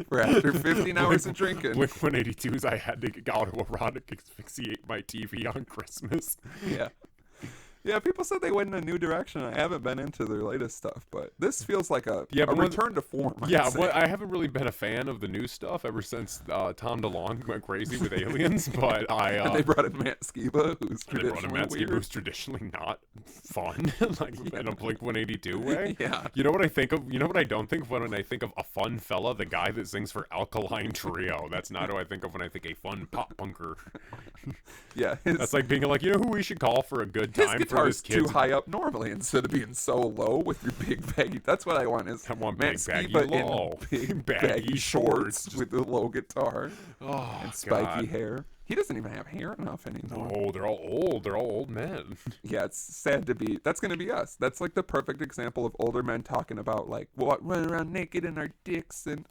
for after 15 hours of drinking.
Blink-182's I had to autoerotic asphyxiate my TV on Christmas.
Yeah. Yeah, people said they went in a new direction. I haven't been into their latest stuff, but this feels like a return to form.
I haven't really been a fan of the new stuff ever since Tom DeLonge went crazy with aliens, but
they brought in Matt Skiba, who's
they brought in
traditionally
Matt Skiba,
weird.
who's traditionally not fun, like in a Blink-182 way.
Yeah.
You know what I think of? You know what I don't think of when I think of a fun fella? The guy that sings for Alkaline Trio. That's not who I think of when I think a fun pop punker.
Yeah.
That's like being like, you know who we should call for a good time
His
for this
guitar's
kid's
too high up normally instead of being so low with your big baggy. That's what I want is
I want
Matt
big baggy
Skiba
low.
in big
Baggy
baggy
shorts.
shorts with the low guitar
Oh,
and spiky
God.
hair. He doesn't even have hair enough anymore.
No, they're all old. They're all old men.
Yeah, it's sad to be. That's gonna be us. That's like the perfect example of older men talking about like what running around naked in our dicks and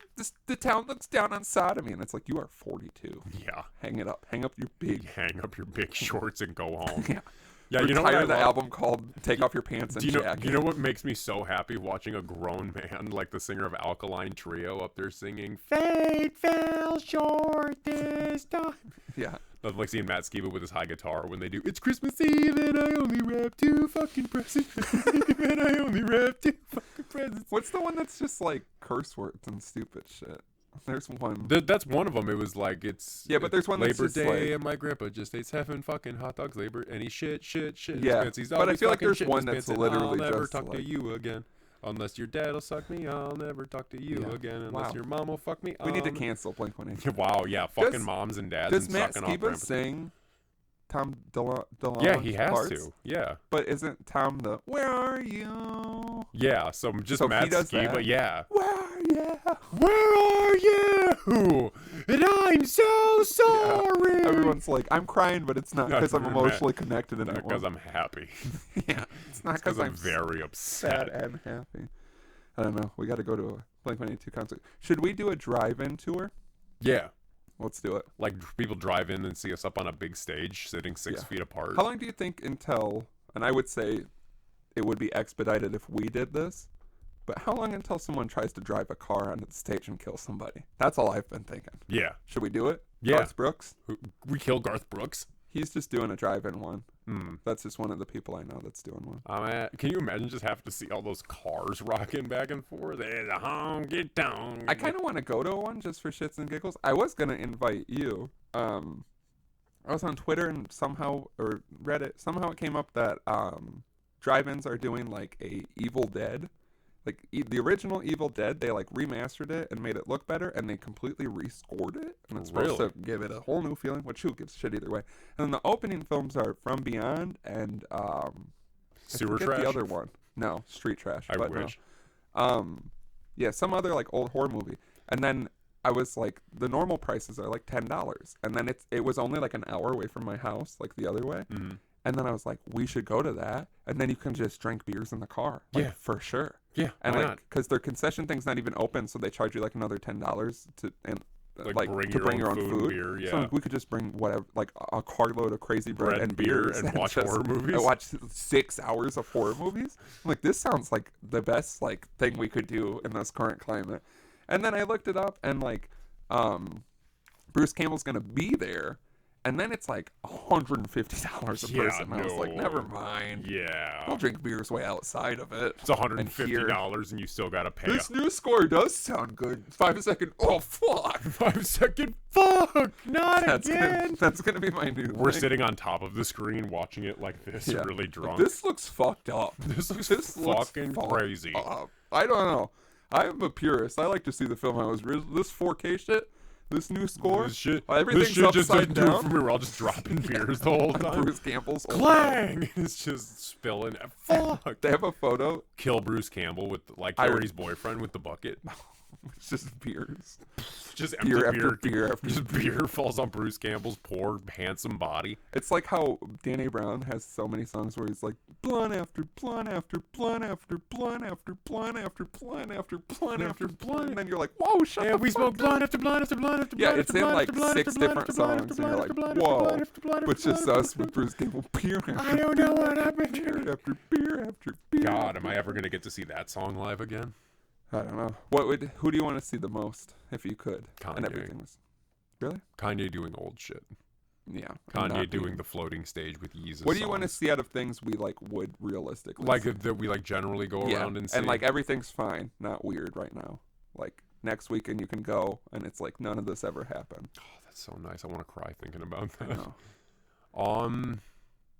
the town looks down on sodomy. And it's like, you are 42.
Yeah.
Hang it up. Hang up your big.
Hang up your big shorts and go home.
Yeah.
Yeah, you know what I
Retire the
love?
album called "Take Off Your Pants and
Do you know,
Jacket."
you know what makes me so happy watching a grown man like the singer of Alkaline Trio up there singing "Fate fell short this time."
Yeah.
I like seeing Matt Skiba with his high guitar when they do "It's Christmas Eve and I only wrap 2 fucking presents and I only wrap 2 fucking presents."
What's the one that's just like curse words and stupid shit? There's one.
That's one of them. It was like
But there's one that's
Labor
just
Day
like,
and my grandpa just ate 7 fucking hot dogs. Labor and he shit.
Yeah,
He's
but I
always
feel like
fucking
there's
shit
one
his
that's
pants, and
literally
I'll never
just
talk to
like-
you again. Unless your dad'll suck me, I'll never talk to you
Yeah.
again. Unless
Wow.
your mom will fuck me.
We need to
I'll-
cancel Blink-182.
Wow, yeah, fucking
Does-
moms and dads
Does
and
Matt
sucking off
Skiba
grandpas.
sing Tom DeLonge?
Yeah, he has
parts?
to. Yeah.
But isn't Tom the "Where are you?
Yeah, so just
So he
Matt
does
Skiba,
that?
yeah.
Where are you?"
Where are you? And I'm so sorry.
Everyone's like, "I'm crying, but it's not
Not
because I'm
for
emotionally connected anymore."
Because I'm happy.
Yeah, it's not
Because
because
I'm very upset.
sad and happy. I don't know. We got to go to a Blink-182 concert. Should we do a drive-in tour?
Yeah.
Let's do it.
Like people drive in and see us up on a big stage sitting 6
Yeah.
feet apart.
How long do you think until And I would say it would be expedited if we did this. But how long until someone tries to drive a car onto the stage and kill somebody? That's all I've been thinking.
Yeah.
Should we do it?
Yeah.
Garth Brooks?
We kill Garth Brooks.
He's just doing a drive-in one.
Hmm.
That's just one of the people I know that's doing one.
Can you imagine just having to see all those cars rocking back and forth? There's a honky tonk.
I kind of want to go to one just for shits and giggles. I was going to invite you. I was on Twitter and somehow, or Reddit, somehow it came up that drive-ins are doing like a Evil Dead. Like the original Evil Dead, they like remastered it and made it look better, and they completely rescored it, and it's supposed to give it a whole new feeling. Which who gives a shit either way? And then the opening films are From Beyond and
Sewer Trash.
The other one, no, Street Trash.
I wish.
No. Yeah, some other like old horror movie, and then I was like, the normal prices are like $10, and then it was only like an hour away from my house, like the other way.
Mm-hmm.
And then I was like, we should go to that. And then you can just drink beers in the car. Like,
yeah.
For sure.
Yeah.
And
why
like,
not?
because their concession thing's not even open, so they charge you like another $10 to bring your own food.
Beer, yeah.
So like, we could just bring whatever, like a carload of crazy bread and beers
and watch horror movies.
I watched 6 hours of horror movies. I'm like, this sounds like the best like thing we could do in this current climate. And then I looked it up, and like, Bruce Campbell's gonna be there. And then it's like $150 a person. I was like, never mind.
Yeah.
I'll drink beers way outside of it.
It's $150 and you still got to pay.
This new score does sound good. 5-second. Oh, fuck.
5-second. Fuck. Not again.
That's going to be my new
We're
thing.
sitting on top of the screen watching it like this, really drunk.
This looks fucked up.
This looks fucking crazy.
I don't know. I'm a purist. I like to see the film how it was. This 4K shit. This new score,
this shit
everything's
just
upside
doesn't
down.
do it for me. We're all just dropping beers the whole time.
Bruce Campbell's
clang. It's just spilling. Fuck.
They have a photo.
Kill Bruce Campbell with like Carrie's boyfriend with the bucket.
It's just beers.
Just empty
beer after beer after
just beer falls on Bruce Campbell's poor handsome body.
It's like how Danny Brown has so many songs where he's like blunt after blunt after blunt after blunt after blunt after blunt after blunt after blunt, and then you're like, whoa, shut up.
We smoke blunt after blunt after blunt after
yeah,
blunt.
It's in like 6 different songs, and you're like, whoa. But just us with Bruce Campbell, beer after
I don't know what happened.
beer after beer after beer.
God, am I ever gonna get to see that song live again?
I don't know. Who do you want to see the most if you could?
Kanye.
And everything was really
Kanye doing old shit.
Yeah.
Kanye doing the floating stage with Yeezus.
What do you want to see out of things we like would realistically
like that we like generally go around and see?
And like everything's fine, not weird right now. Like next weekend you can go and it's like none of this ever happened.
Oh, that's so nice. I want to cry thinking about that.
I know.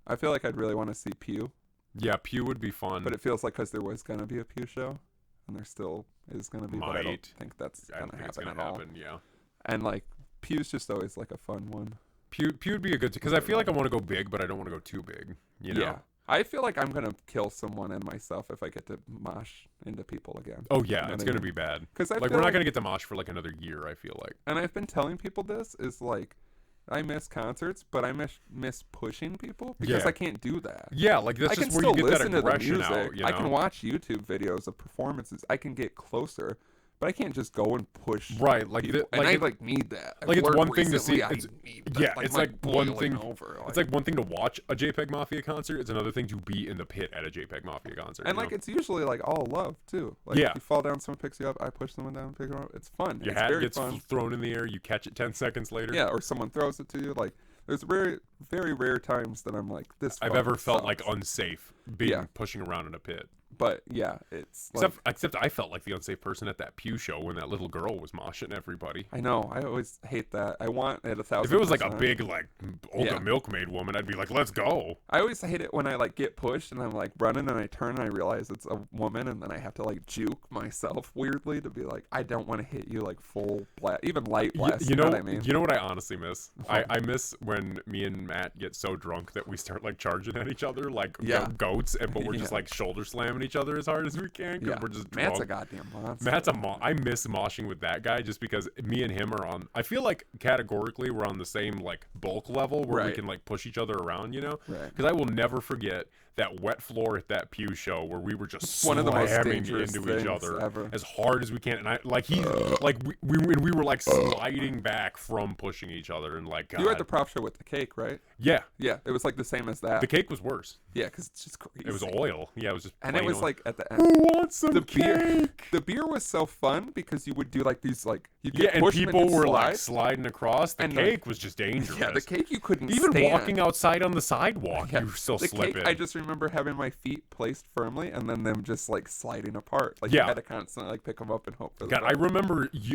I
feel like I'd really want to see Pew.
Yeah, Pew would be fun.
But it feels like because there was gonna be a Pew show, and there still is gonna be. But I don't think that's gonna happen at all.
Yeah.
And like Pew's just always like a fun one.
Pew would be a good because I feel like I want to go big, but I don't want to go too big. You know.
Yeah. I feel like I'm gonna kill someone and myself if I get to mosh into people again.
Oh yeah, it's gonna be bad.
Because
like we're not gonna get to mosh for like another year. I feel like.
And I've been telling people this is like, I miss concerts, but I miss pushing people because I can't do that.
Yeah, like that's just where you get that aggression out. You know?
I can watch YouTube videos of performances. I can get closer. But I can't just go and push.
Right, like
I need that.
Like it's one thing to see.
It's
like one thing.
Over,
it's like one thing to watch a JPEG Mafia concert. It's another thing to be in the pit at a JPEG Mafia concert.
And like it's usually like all love too. Like if you fall down, someone picks you up. I push someone down, pick them up. It's fun.
Your hat gets thrown in the air. You catch it 10 seconds later.
Yeah, or someone throws it to you. Like there's very, very rare times that I'm like this.
I've ever felt like unsafe being pushing around in a pit.
But yeah, it's
except I felt like the unsafe person at that Pew show when that little girl was moshing everybody.
I know. I always hate that. I want it 1,000%.
If it was like a big like Olga milkmaid woman, I'd be like, let's go.
I always hate it when I like get pushed and I'm like running and I turn and I realize it's a woman and then I have to like juke myself weirdly to be like, I don't want to hit you like full blast, even light blast. You know what I mean?
You know what I honestly miss? I miss when me and Matt get so drunk that we start like charging at each other like goats, but we're just like shoulder slamming each other as hard as we can because we're just drunk.
Matt's a goddamn monster.
I miss moshing with that guy just because me and him are on. I feel like categorically we're on the same like bulk level where we can like push each other around, you know?
Right.
Because I will never forget that wet floor at that Pew show where we were just
one of the most
slamming
dangerous
into each
things
other
ever.
as hard as we can. And I like we were like sliding back from pushing each other, and like, God.
You were at the prop show with the cake, right?
Yeah,
Yeah, it was like the same as that.
the cake was worse.
Yeah, because it's just crazy.
It was oil. Yeah, it was just.
And it was
oil.
like at the end.
Who wants some cake?
The beer was so fun because you would do like these like you
Yeah,
get
and
pushed
people
and
were
slide.
like sliding across. The
And,
cake was just dangerous.
Yeah, the cake you couldn't
Even
stand.
walking outside on the sidewalk,
Yeah,
you were still
the
slipping.
cake, I just remember having my feet placed firmly and then them just like sliding apart. Like
Yeah.
you had to constantly like pick them up and hope for the
God,
best.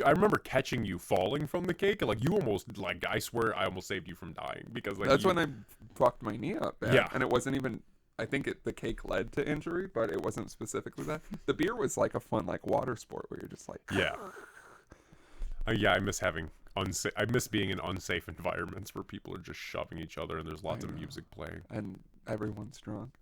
I remember catching you falling from the cake. Like you almost, like I swear, I almost saved you from dying because like
That's when I fucked my knee up. Man.
Yeah.
And it wasn't even. I think the cake led to injury, but it wasn't specifically that. The beer was like a fun like water sport where you're just like.
Yeah. Yeah, I miss having I miss being in unsafe environments where people are just shoving each other and there's lots of music playing.
And everyone's drunk.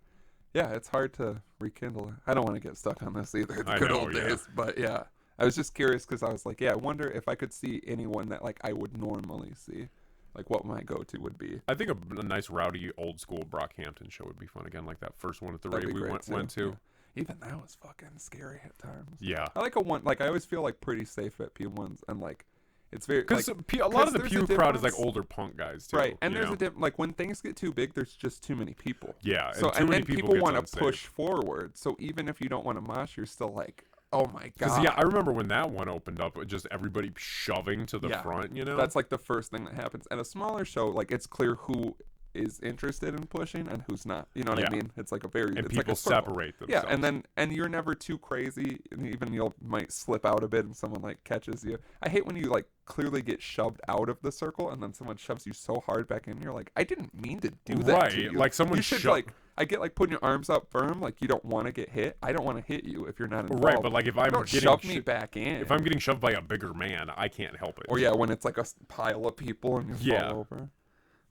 Yeah, it's hard to rekindle it. I don't want to get stuck on this either. The
I
good
know,
old
yeah.
days. But yeah, I was just curious because I was like, yeah, I wonder if I could see anyone that like I would normally see. Like what my go-to would be.
I think a nice rowdy old school Brockhampton show would be fun again, like that first one at the
That'd
rave
be
we
great,
went
too.
to.
Yeah. Even that was fucking scary at times.
Yeah.
I like a one. Like I always feel like pretty safe at P1s, and like it's very
Because
like,
a lot of the
there's
Pew
a
crowd is like
difference.
older punk guys too.
Right, and
you
there's
know?
a different like when things get too big, there's just too many people.
Yeah,
So
and too many
then
people,
people
want
to push forward. So even if you don't want to mosh, you're still like, oh my
Because
god.
yeah, I remember when that one opened up, just everybody shoving to the
Yeah.
front. You know,
That's like the first thing that happens. At a smaller show, like it's clear who is interested in pushing and who's not. You know what
Yeah.
I mean? It's like a very
and
it's
people
like a circle.
separate
Yeah,
themselves.
and you're never too crazy, and even you might slip out a bit, and someone like catches you. I hate when you like clearly get shoved out of the circle, and then someone shoves you so hard back in. You're like, I didn't mean to do that
Right,
to you.
like someone
you should like. I get like putting your arms up firm, like you don't want to get hit. I don't want to hit you if you're not involved.
Right, but like if I'm
don't
getting
shove me back in.
if I'm getting shoved by a bigger man, I can't help it.
Or yeah, when it's like a pile of people and you
Yeah.
fall over.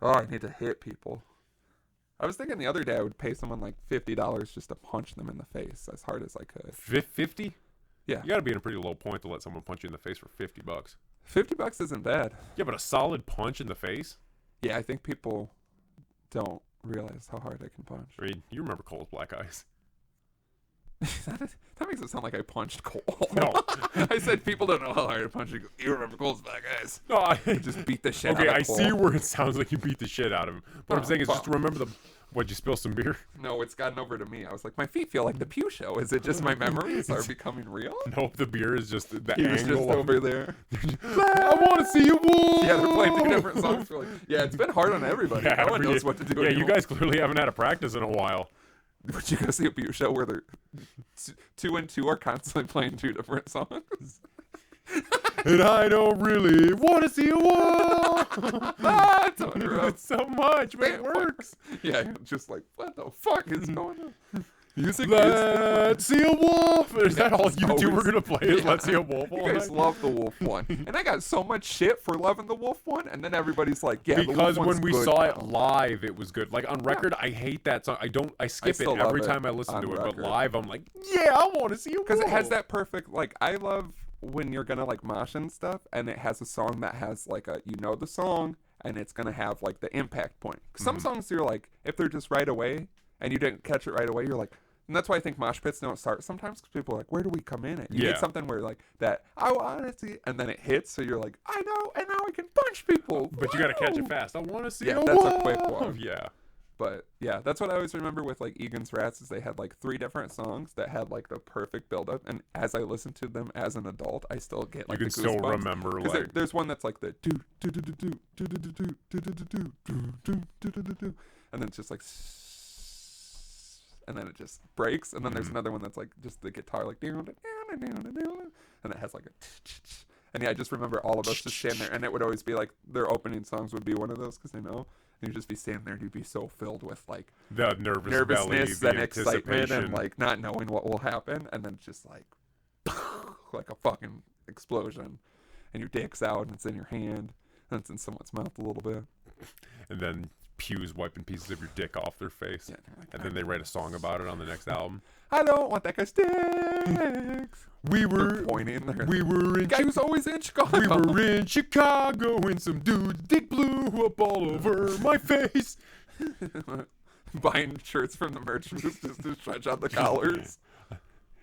Oh, I need to hit people. I was thinking the other day I would pay someone like $50 just to punch them in the face as hard as I could.
50?
Yeah.
You got to be in a pretty low point to let someone punch you in the face for $50.
$50 isn't bad.
Yeah, but a solid punch in the face.
Yeah, I think people don't realize how hard I can punch.
I mean, you remember Cole's black eyes?
that makes it sound like I punched Cole.
No.
I said people don't know how hard I punch. You remember Cole's black eyes?
No, I
Just beat the shit
okay.
out
I
of Cole.
see where it sounds like you beat the shit out of him. What I'm
Oh,
saying is just
fuck.
remember the. What'd you spill some beer?
No, it's gotten over to me. I was like, my feet feel like the Pew show. Is it just my memories are becoming real?
Nope, the beer is just the
He was
angle.
just over there.
I want to see you move.
Yeah, they're playing two different songs. We're like, yeah, it's been hard on everybody. No one knows what to do
Yeah, you
anymore.
guys clearly haven't had a practice in a while.
Would you go see a Pew show where they're two and two are constantly playing two different songs?
And I don't really want to see you walk.
It's on the road.
It's so much, but it works.
Yeah, you're just like, what the fuck is going on? Music
Let's see a wolf. Is that all
it's
you two were
always-
gonna play? Is
Yeah.
Let's see a wolf all
You guys
night?
love the Wolf one. And I got so much shit for loving the Wolf one, and then everybody's like, yeah, the
Because
Wolf
when
one's
we
good
saw
now.
it live, it was good. Like on record, I hate that song. I skip it
still love
every
it
time I listen
on
to it.
record.
But live, I'm like, yeah, I want to see a wolf.
Because it has that perfect, like, I love when you're gonna like mosh and stuff, and it has a song that has like a, you know, the song, and it's gonna have like the impact point. 'Cause some songs you're like, if they're just right away, and you didn't catch it right away, you're like, and that's why I think mosh pits don't start sometimes, because people are like, where do we come in at? You
Yeah.
need something where like that, I want to see, and then it hits, so you're like, I know, and now I can punch people.
But you got to catch it
Woo!
fast. I want to see
Yeah,
a
that's
wolf.
a quick one.
Yeah.
But yeah, that's what I always remember with like Egan's Rats is they had like 3 different songs that had like the perfect build-up, and as I listen to them as an adult, I still get like
You can
the
still
goosebumps.
remember,
'Cause
like-
there's one that's like the do do do do do do do do do do do do do do do do do, and then it's just like, and then it just breaks, and then there's another one that's like just the guitar like down and it has like a, and yeah, I just remember all of us just standing there, and it would always be like their opening songs would be one of those because I know. And you'd just be standing there, and you'd be so filled with like
The nervousness
nervousness
belly,
and
the
excitement and
anticipation.
like not knowing what will happen, and then just like like a fucking explosion, and your dick's out and it's in your hand and it's in someone's mouth a little bit.
And then Pew's wiping pieces of your dick off their face.
Yeah, you're like,
And then they write a song about it on the next album.
I don't want that guy's dicks.
We
They're
were
pointing.
we were in
guy who's always in Chicago.
we were in Chicago and some dude's dick blew up all over my face.
buying shirts from the merch booth just to stretch out the collars.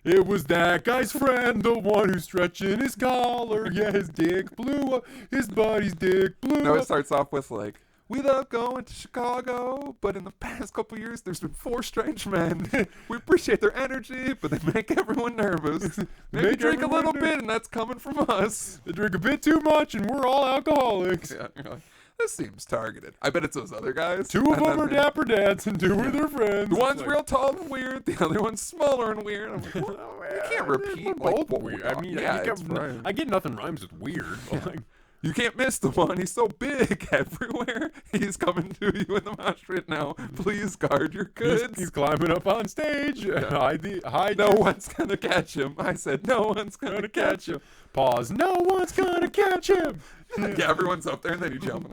It was that guy's friend, the one who's stretching his collar. Yeah, his dick blew up. His buddy's dick blew
No, it
up.
starts off with like, we love going to Chicago, but in the past couple years, there's been 4 strange men. We appreciate their energy, but they make everyone nervous. Maybe drink a little bit, and that's coming from us.
They drink a bit too much, and we're all alcoholics.
Yeah, you're like, this seems targeted. I bet it's those other guys.
2 of them are dapper dads, and 2 are their friends.
The one's real tall and weird. The other one's smaller and weird. I'm like, well, you can't repeat like
both
what
weird.
we
I
are.
mean,
yeah, it's right.
I get nothing rhymes with weird. But like,
You can't miss the one. He's so big everywhere. He's coming to you in the mosh pit now. Please guard your goods.
he's climbing up on stage. Hide
No one's gonna catch him. I said no one's gonna catch him.
Pause. No one's gonna catch him.
Yeah, everyone's up there and then you jump.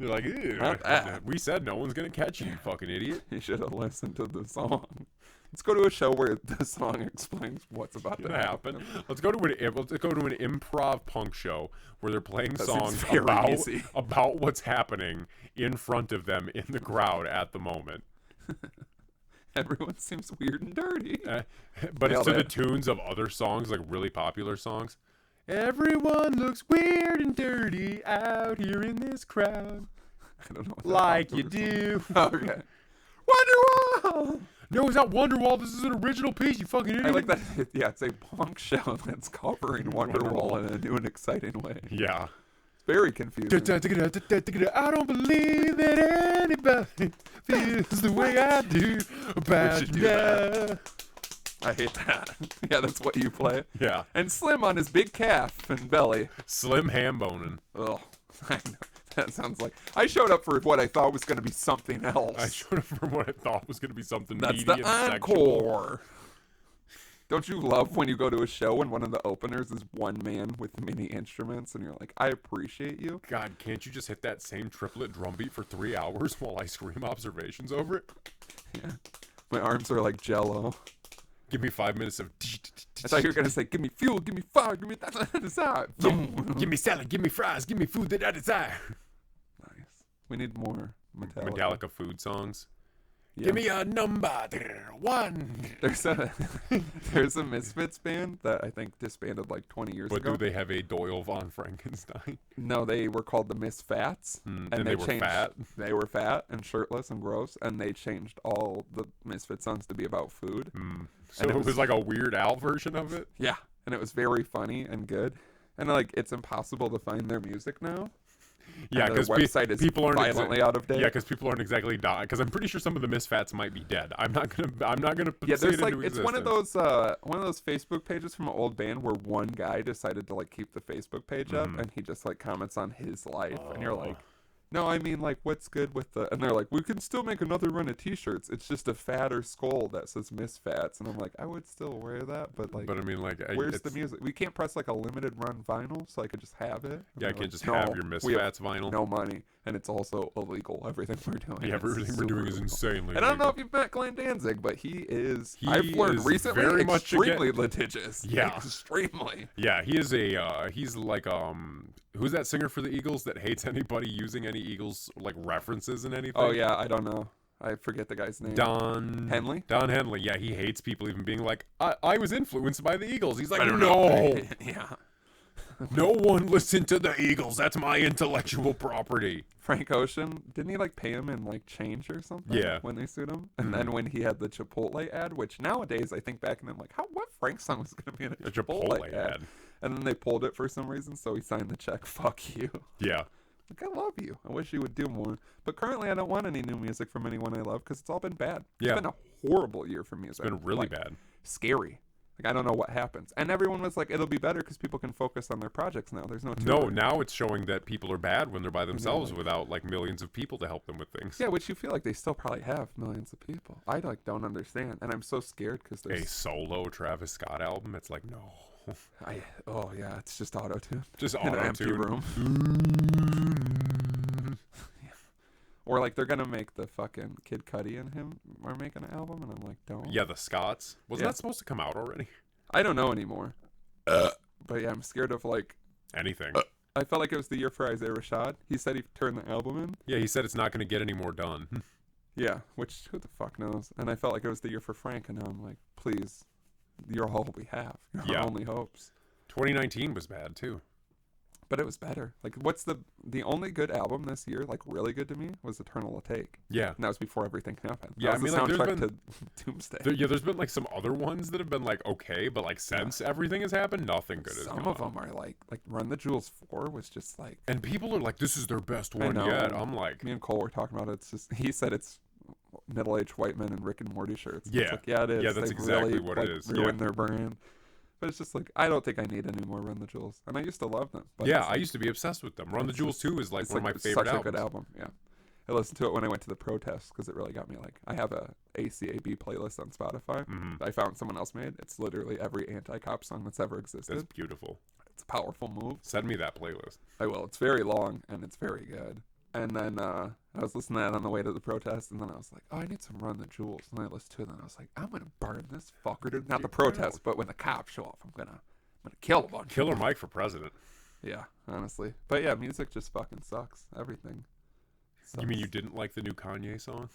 You're like, ew.
Not that.
We said no one's gonna catch you, you fucking idiot.
You should have listened to the song. Let's go to a show where the song explains what's about to happen.
Let's go to an improv punk show where they're playing songs
seems very easy.
about what's happening in front of them in the crowd at the moment.
Everyone seems weird and dirty.
But it's
Nailed
to the
it.
tunes of other songs, like really popular songs. Everyone looks weird and dirty out here in this crowd.
I don't know. What that
Like you
Outdoors
do.
song- Okay. Wonderwall.
No, it's not Wonderwall. This is an original piece, you fucking idiot.
I like that. Yeah, it's a punk show that's covering Wonderwall in a new and exciting way.
Yeah.
It's very confusing.
I don't believe that anybody feels the way I do about
should
you
do
now.
I hate that. Yeah, that's what you play.
Yeah.
And Slim on his big calf and belly.
Slim ham boning.
Ugh. I know. That sounds like I showed up for what I thought was going to be something else.
I showed up for what I thought was going to be something
That's
meaty
the
and sexual.
encore. Don't you love when you go to a show and one of the openers is one man with mini instruments and you're like, I appreciate you?
God, can't you just hit that same triplet drum beat for 3 hours while I scream observations over it?
Yeah. My arms are like jello.
Give me 5 minutes of...
I thought you were going to say, give me fuel, give me fire, give me that.
Give me salad, give me fries, give me food that I desire.
Nice. We need more Metallica.
Metallica food songs.
Yeah.
Give me a number 1.
There's a Misfits band that I think disbanded like 20 years
But
ago.
do they have a Doyle von Frankenstein?
No, they were called the Misfats.
And
they
they were
changed,
fat?
They were fat and shirtless and gross, and they changed all the Misfits songs to be about food.
So it was like a Weird Al version of it?
Yeah, and it was very funny and good. And like, it's impossible to find their music now.
Yeah,
because their website is
people aren't
violently out of date.
Yeah, because people aren't exactly dying. Because I'm pretty sure some of the Misfats might be dead. I'm not gonna.
Yeah,
say
there's
it
like
into
it's one of those Facebook pages from an old band where one guy decided to like keep the Facebook page up and he just like comments on his life, and you're like, no, I mean like what's good with the, and they're like, we can still make another run of T-shirts. It's just a fatter skull that says Misfats, and I'm like, I would still wear that, but like,
But I mean, like,
where's the music? We can't press like a limited run vinyl, so I could just have it. And
Yeah, I
they're
can't
like,
just
"No,
have your
we have
Misfats vinyl.
No money, and it's also illegal. Everything we're doing.
Yeah,
is
everything we're doing is
super illegal.
insanely.
And I don't know
illegal.
if you've met Glenn Danzig, but he is.
He
I've learned
is
recently
very much
extremely litigious.
Yeah.
Extremely.
Yeah, he is a. He's like Who's that singer for the Eagles that hates anybody using any Eagles like references in anything?
Oh yeah, I don't know. I forget the guy's name.
Don
Henley?
Don Henley. Yeah, he hates people even being like, I was influenced by the Eagles. He's like, no,
Yeah.
no one listened to the Eagles. That's my intellectual property.
Frank Ocean, didn't he like pay him in like change or something?
Yeah.
When they sued him, and then when he had the Chipotle ad, which nowadays I think back and I'm like, what Frank song was gonna be in a Chipotle ad? And then they pulled it for some reason, so he signed the check. Fuck you.
Yeah.
Like, I love you. I wish you would do more. But currently, I don't want any new music from anyone I love because it's all been bad.
Yeah.
It's been a horrible year for music.
It's been really
Like,
bad.
Scary. Like, I don't know what happens. And everyone was like, it'll be better because people can focus on their projects now. There's no
No,
touring.
now it's showing that people are bad when they're by themselves without like millions of people to help them with things.
Yeah, which you feel like they still probably have millions of people. I like don't understand. And I'm so scared because
A
there's...
solo Travis Scott album. It's like, no.
Oh, yeah, it's just auto-tune.
Just
In an empty
auto-tune.
room. Or like they're gonna make the fucking Kid Cudi and him are making an album, and I'm like, don't.
Yeah, the Scots. Wasn't
Yeah.
that supposed to come out already?
I don't know anymore. But yeah, I'm scared of like.
Anything.
I felt like it was the year for Isaiah Rashad. He said he turned the album in.
Yeah, he said it's not going to get any more done.
Yeah, which who the fuck knows? And I felt like it was the year for Frank, and now I'm like, please, you're all we have. You're our only hopes.
2019 was bad too.
But it was better. Like, what's the only good album this year, like really good to me, was Eternal Take.
Yeah.
And that was before everything happened.
Yeah,
that was
I mean,
the
like,
soundtrack to Doomsday.
There's been like some other ones that have been like okay, but like since everything has happened, nothing good has come
Some of them are like Run the Jewels 4 was just like.
And people are like, this is their best one yet. I'm like,
me and Cole were talking about it. It's just, he said it's middle-aged white men in Rick and Morty shirts.
Yeah.
It's like, yeah, it is.
Yeah, that's
They've
exactly
really,
what
like,
it is.
Ruined their brand. But it's just like, I don't think I need any more Run the Jewels. And I used to love them. But
yeah, I used to be obsessed with them. Run the Jewels 2 is like one of my favorite albums.
Such a good album, yeah. I listened to it when I went to the protest because it really got me. Like, I have a ACAB playlist on Spotify that I found someone else made. It's literally every anti-cop song that's ever existed.
That's beautiful.
It's a powerful move.
Send me that playlist.
I will. It's very long and it's very good. And then I was listening to that on the way to the protest, and then I was like, oh, I need some Run the Jewels. And I listened to it, and I was like, I'm going to burn this fucker. Not the protest, but when the cops show up, I'm gonna kill a bunch.
Killer Mike for president.
Yeah, honestly. But yeah, music just fucking sucks. Everything sucks.
You mean you didn't like the new Kanye song?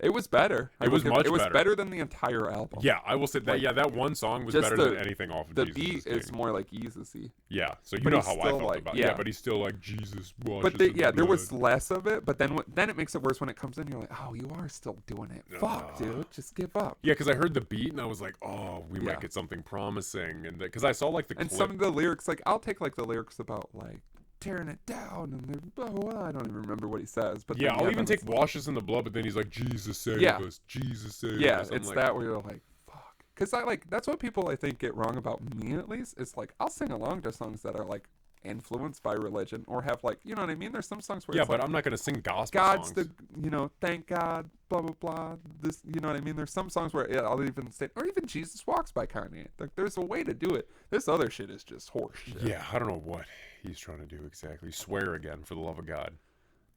It was better.
It was much better.
It was better than the entire album.
Yeah, I will say that.
Like,
yeah, that one song was better than anything off of
the
Jesus.
The beat
Escape.
is more like Yeezus-y.
Yeah, so you
But
know
he's
how I
still
felt
like-
about it.
yeah.
Yeah, but he's still like, Jesus washes
But
in the
there
blood.
was less of it. But then it makes it worse when it comes in. You're like, oh, you are still doing it. Fuck, dude, just give up.
Yeah, because I heard the beat and I was like, oh, we
Yeah.
might get something promising. And because I saw like the
And
clip.
some of the lyrics, like I'll take like the lyrics about like tearing it down and they're blah, blah, blah. I don't even remember what he says. But
Yeah,
then,
I'll even
then
take
it's like-
washes in the blood, but then he's like, Jesus save
Yeah.
us, Jesus save
Yeah,
us. I'm
it's
like,
that where you're like, fuck. Because I like that's what people I think get wrong about me at least. It's like I'll sing along to songs that are like influenced by religion or have like you know what I mean. There's some songs where
yeah,
it's
but
like,
I'm not gonna sing gospel
God's
songs.
thank God, blah blah blah. This, you know what I mean. There's some songs where I'll even say, or even Jesus Walks by Kanye. Like there's a way to do it. This other shit is just horse shit.
Yeah, I don't know what he's trying to do exactly. Swear again, for the love of God.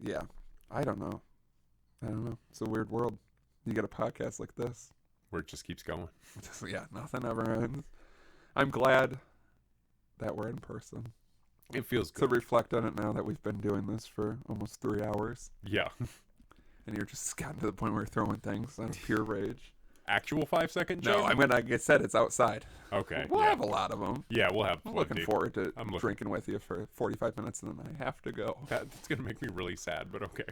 Yeah, I don't know. It's a weird world. You get a podcast like this.
Where it just keeps going.
Yeah, nothing ever ends. I'm glad that we're in person.
It feels
To
good.
reflect on it now that we've been doing this for almost 3 hours,
Yeah.
and you're just gotten to the point where you're throwing things on pure rage.
Actual 5-second
No,
joke?
I'm gonna. Like I said, it's outside.
Okay.
We'll
yeah.
have a lot of them.
Yeah, we'll have
I'm
plenty.
looking forward to
I'm looking-
drinking with you for 45 minutes, and then I have to go.
That's gonna make me really sad, but okay.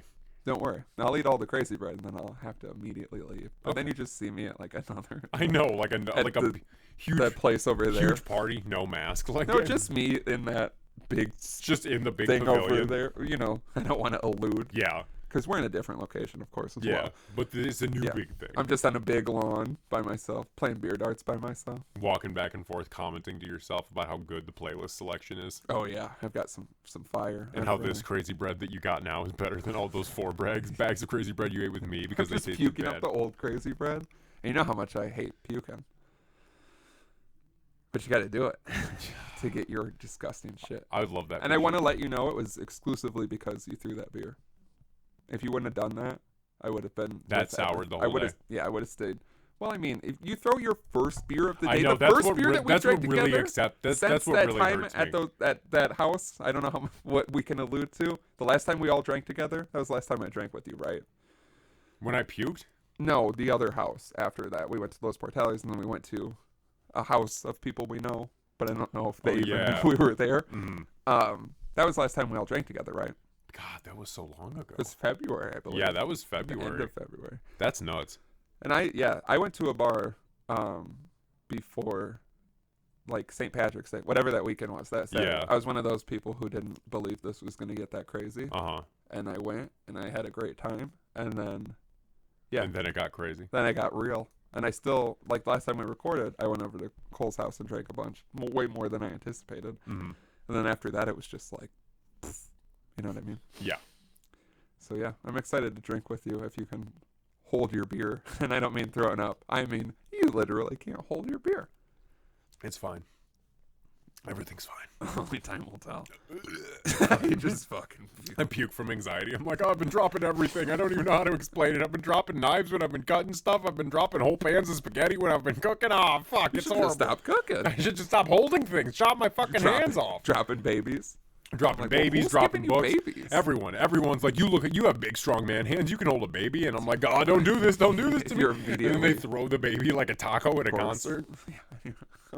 Don't worry. I'll eat all the crazy bread, and then I'll have to immediately leave. But then you just see me at like another
I know, like a
the-
huge
that place over there.
huge party, no mask. Like
No, just me in that big
just in the big
thing
pavilion.
over there. You know, I don't want to allude
Yeah.
because we're in a different location, of course, as
Yeah.
well.
But it's a new
Yeah.
big thing.
I'm just on a big lawn by myself, playing beer darts by myself.
Walking back and forth, commenting to yourself about how good the playlist selection is.
Oh yeah, I've got some fire.
And how this crazy bread that you got now is better than all those 4 bags of crazy bread you ate with me because
I'm
they
just
tasted
puking
bad.
up the old crazy bread. And you know how much I hate puking. But you got to do it to get your disgusting shit.
I would love that.
And I want to let you know it was exclusively because you threw that beer. If you wouldn't have done that, I would have been.
That soured the whole day.
Yeah, I would have stayed. Well, I mean, if you throw your first beer of the day,
I know,
the
that's
first
what
beer that we
that's
drank
what really
together,
accept. That's
since
what
that
really
time
hurts
at
me.
that house, I don't know what we can allude to. The last time we all drank together, that was the last time I drank with you, right?
When I puked?
No, the other house after that. We went to Los Portales, and then we went to a house of people we know, but I don't know if they even
yeah.
knew we were there.
Mm.
That was the last time we all drank together, right?
God, that was so long ago.
It was February, I believe.
Yeah, that was
The end
February.
of February.
That's nuts.
And I went to a bar before like St. Patrick's Day, whatever that weekend was. That Saturday.
Yeah.
I was one of those people who didn't believe this was going to get that crazy.
Uh-huh.
And I went and I had a great time. And then, yeah,
And then it got crazy.
then I got real. And I still, like last time we recorded, I went over to Cole's house and drank a bunch, way more than I anticipated.
Mhm.
And then after that, it was just like, pfft, you know what I mean?
Yeah.
So yeah, I'm excited to drink with you if you can hold your beer. And I don't mean throwing up. I mean, you literally can't hold your beer.
It's fine. Everything's fine.
Only time will tell. You just fucking.
I puke from anxiety. I'm like, oh, I've been dropping everything. I don't even know how to explain it. I've been dropping knives when I've been cutting stuff. I've been dropping whole pans of spaghetti when I've been cooking. Oh, fuck,
You
it's
should
horrible.
just stop cooking.
I should just stop holding things. Chop my fucking hands off.
Dropping babies.
Dropping
like,
babies,
who's
dropping
giving you
books.
babies?
Everyone's like, you have big strong man hands. You can hold a baby. And I'm like, oh, don't do this to me.
You're
And then
immediately,
they throw the baby like a taco at a
course.
concert.
Yeah,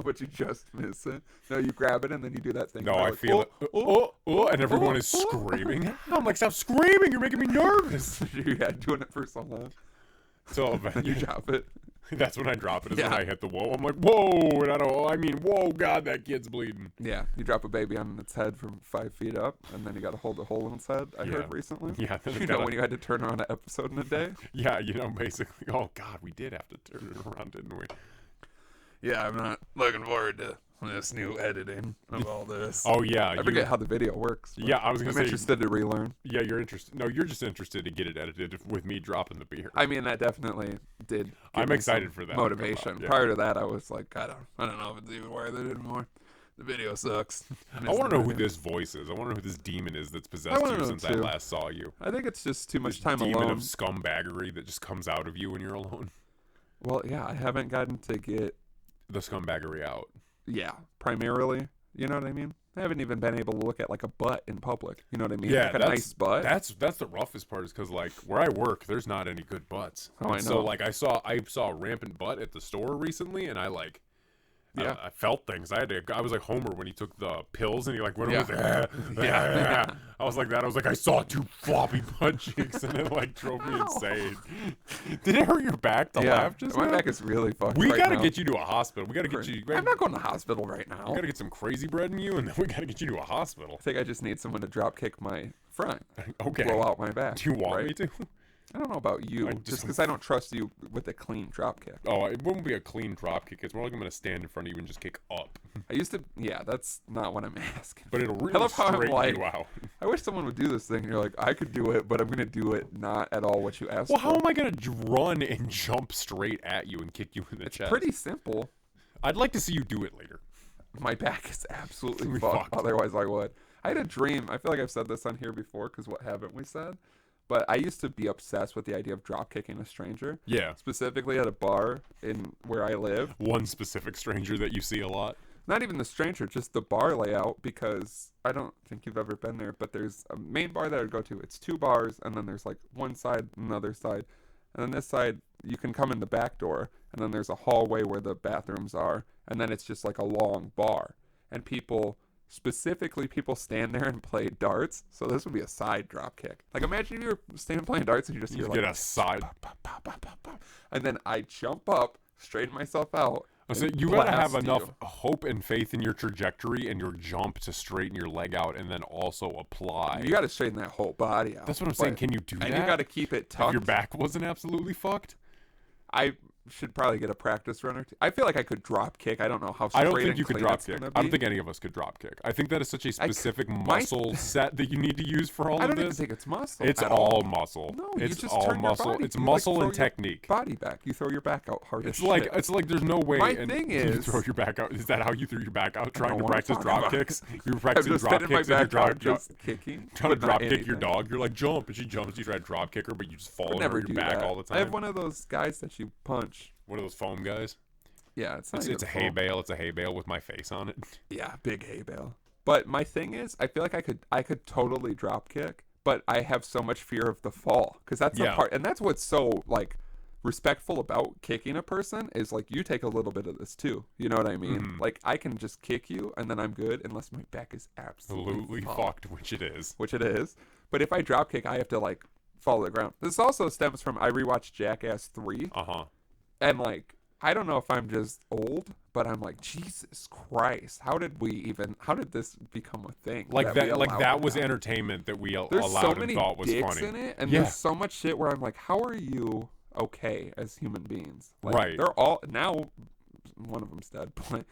but you just miss it. No, you grab it and then you do that thing.
No,
where
I
like,
feel it. And everyone is screaming. I'm like, stop screaming. You're making me nervous.
Yeah, doing it for so long.
So
Then you drop it.
that's when I drop it, is when
Yeah.
I hit the whoa. I'm like, whoa. And whoa, God, that kid's bleeding.
Yeah, you drop a baby on its head from 5 feet up, and then you got to hold a hole in its head. I heard recently.
Yeah. Then
You know when you had to turn around an episode in a day?
Yeah, basically. Oh, God, we did have to turn it around, didn't we?
Yeah, I'm not looking forward to this new editing of all this.
Oh, yeah.
I forget how the video works.
Yeah, I was going to
I'm
say.
interested to relearn.
Yeah, you're interested. No, you're just interested to get it edited with me dropping the beer.
I mean, that definitely did. give
I'm
me
excited
some
for that.
motivation.
Yeah.
Prior to that, I was like, I don't know if it's even worth it anymore. The video sucks.
I want to know who this voice is. I want to know who this demon is that's possessed
wanna
you
know
since I
too.
last saw you.
I think it's just too much
This
time
demon
alone.
of scumbaggery that just comes out of you when you're alone.
Well, yeah, I haven't gotten to get,
The scumbaggery out.
yeah, primarily. You know what I mean? I haven't even been able to look at like a butt in public. You know what I mean?
Yeah,
like a
that's-
nice butt.
That's the roughest part, is because like where I work, there's not any good butts.
Oh, I
And
know.
So like I saw a rampant butt at the store recently, and I like.
Yeah.
I felt things. I was like Homer when he took the pills and he like went
Yeah.
over
Yeah.
I was like that. I was like, I saw two floppy butt cheeks, and it like drove me
Ow.
insane. Did it hurt your back to laugh just
my
now?
back is really fucked.
We
right
gotta
now.
get you to a hospital. We gotta get you.
I'm not going to the hospital right now.
We gotta get some crazy bread in you, and then we gotta get you to a hospital.
I think I just need someone to drop kick my front,
Okay.
blow out my back.
Do you want
right?
me to?
I don't know about you,
I
just
just-
because I don't trust you with a clean drop kick.
Oh, it wouldn't be a clean drop kick. It's more like I'm gonna stand in front of you and just kick up.
I used to, yeah, that's not what I'm asking.
But it'll
I
really
love how I'm
straighten
like,
you out.
I wish someone would do this thing. You're like, I could do it, but I'm gonna do it not at all what you asked
Well,
for.
how am I gonna run and jump straight at you and kick you in the chest?
Pretty simple.
I'd like to see you do it later.
My back is absolutely
We
fucked.
fucked.
Otherwise, I would. I had a dream. I feel like I've said this on here before, because what haven't we said? But I used to be obsessed with the idea of drop kicking a stranger,
Yeah.
specifically at a bar in where I live.
One specific stranger that you see a lot.
Not even the stranger, just the bar layout, because I don't think you've ever been there, but there's a main bar that I would go to. It's 2 bars, and then there's like one side, another side. And then this side, you can come in the back door, and then there's a hallway where the bathrooms are, and then it's just like a long bar. And people stand there and play darts. So this would be a side drop kick. Like imagine if you were standing playing darts and you just hear
You
like
get a side.
pop, pop, pop, pop, pop. And then I jump up, straighten myself out.
So
and
you gotta have
blast
enough
you.
hope and faith in your trajectory and your jump to straighten your leg out, and then also apply.
You got to straighten that whole body out.
That's what I'm saying.
But-
Can you do that?
And you got to keep it
If
tucked.
your back wasn't absolutely fucked.
I should probably get a practice run or two. I feel like I could drop kick. I don't know how straight
I don't think
and
you could
clean
drop
it's
kick.
gonna
I don't
be.
think any of us could drop kick. I think that is such a
I c-
specific
my-
muscle set that you need to use for all
I
of
don't even
this.
think it's muscle.
It's
at
all muscle.
No, you
it's
just
all
turn your
muscle.
body.
It's
You, like,
muscle
throw
and
your
technique.
Body back. You throw your back out hard as
It's like
shit.
there's no way.
My
and
thing
you
is-
throw your back out. Is that how you threw your back out? Trying to
wanna
practice
talk
drop
about
kicks. You were
I'm
practicing
just
drop
spinning my
kicks and you're
back out,
drop
just kicking.
trying to
but not
drop kick your
anything.
dog. You're like jump, and she jumps. You try to drop kick her, but you just fall
Would
over
never
your
do
back
that.
all the time.
I have one of those guys that you punch.
One of those foam guys.
Yeah, it's not
It's a
even
hay
foam.
bale. It's a hay bale with my face on it.
Yeah, big hay bale. But my thing is, I feel like I could totally drop kick, but I have so much fear of the fall because that's the
Yeah.
part, and that's what's so like respectful about kicking a person is like you take a little bit of this too. You know what I mean?
Mhm.
Like I can just kick you and then I'm good unless my back is absolutely
Absolutely fucked, which it is.
which it is. But if I drop kick, I have to like fall to the ground. This also stems from I rewatched Jackass 3 and like I don't know if I'm just old, but I'm like Jesus Christ, how did this become a thing?
Like
we
that. Like
allowed
that
it
was
now?
entertainment that we
There's
allowed
so
and
many
thought was
dicks
funny.
in it, and
Yeah.
there's so much shit where I'm like, how are you okay as human beings? Like,
Right.
They're all now. One of them's dead, but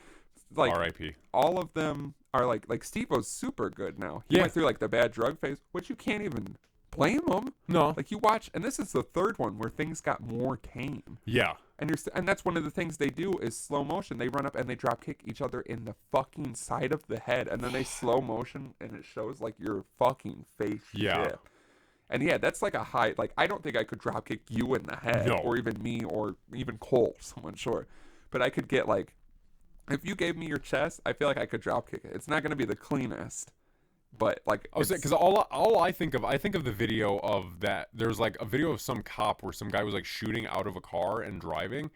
like
R.I.P.
all of them are like Steve-O's super good now. He
Yeah.
went through like the bad drug phase, which you can't even blame him.
No.
Like you watch, and this is the third one where things got more tame.
Yeah.
And and that's one of the things they do is slow motion. They run up and they drop kick each other in the fucking side of the head, and then they slow motion, and it shows like your fucking face.
Yeah.
shit. And yeah, that's like a high. Like I don't think I could drop kick you in the head,
No.
or even me, or even Cole, someone short. But I could get like, if you gave me your chest, I feel like I could drop kick it. It's not gonna be the cleanest, But like,
I was because all I think of the video of that. There's like a video of some cop where some guy was like shooting out of a car and driving,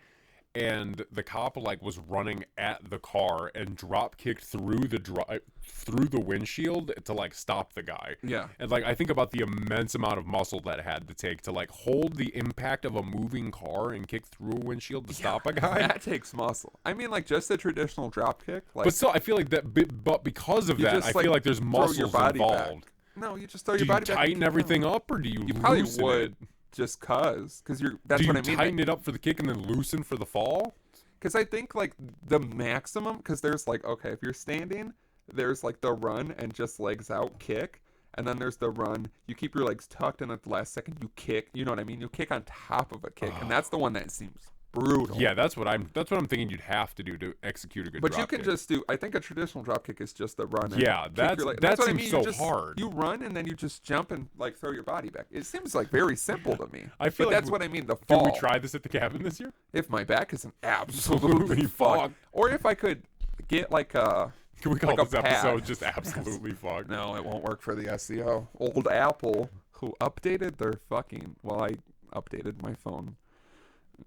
and the cop like was running at the car and drop kicked through the windshield to like stop the guy.
Yeah.
And like I think about the immense amount of muscle that had to take to like hold the impact of a moving car and kick through a windshield to stop a guy.
That takes muscle. I mean, like just a traditional drop kick. Like,
but still, I feel like that. But because of that, I feel like there's muscles involved. Back.
No, you just throw your body back.
Do you tighten everything up, or do you?
You probably would. Just because you're. That's what I mean.
Do you tighten it up for the kick and then loosen for the fall?
Because I think like the maximum. Because there's like, okay, if you're standing, there's like the run and just legs out kick, and then there's the run. You keep your legs tucked, and at the last second you kick. You know what I mean? You kick on top of a kick, and that's the one that seems brutal.
Yeah, that's what I'm thinking you'd have to do to execute a good.
But you can just do. I think a traditional drop kick is just the run.
Yeah, that's what I mean. So hard.
You run and then you just jump and like throw your body back. It seems like very simple to me.
I feel like
that's what I mean. The fall.
Did we try this at the cabin this year?
If my back isn't absolutely fucked, or if I could get like a.
Can we call
like
this episode just absolutely fucked?
No, it won't work for the SEO. Old Apple, who updated their fucking. Well, I updated my phone.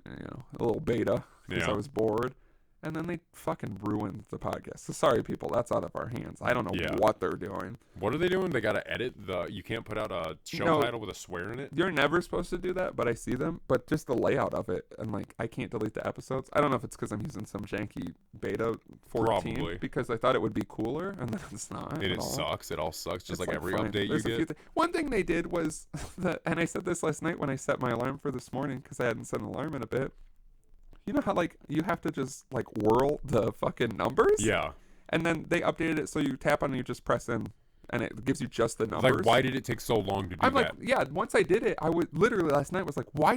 A little beta because I was bored, and then they fucking ruined the podcast. So sorry, people, that's out of our hands. I don't know what they're doing.
What are they doing? They gotta edit you can't put out a show title with a swear in it.
You're never supposed to do that, but I see them. But just the layout of it, and like I can't delete the episodes. I don't know if it's because I'm using some janky beta 14
Probably.
Because I thought it would be cooler, and then it's not.
It sucks. It all sucks. Just like every
fine.
update you get.
One thing they did was that, and I said this last night when I set my alarm for this morning because I hadn't set an alarm in a bit. You know how like you have to just like whirl the fucking numbers?
Yeah.
And then they updated it so you tap on and you just press in and it gives you just the numbers.
Like, why did it take so long to do
I'm
that?
like, yeah, once I did it, I was literally last night was like, why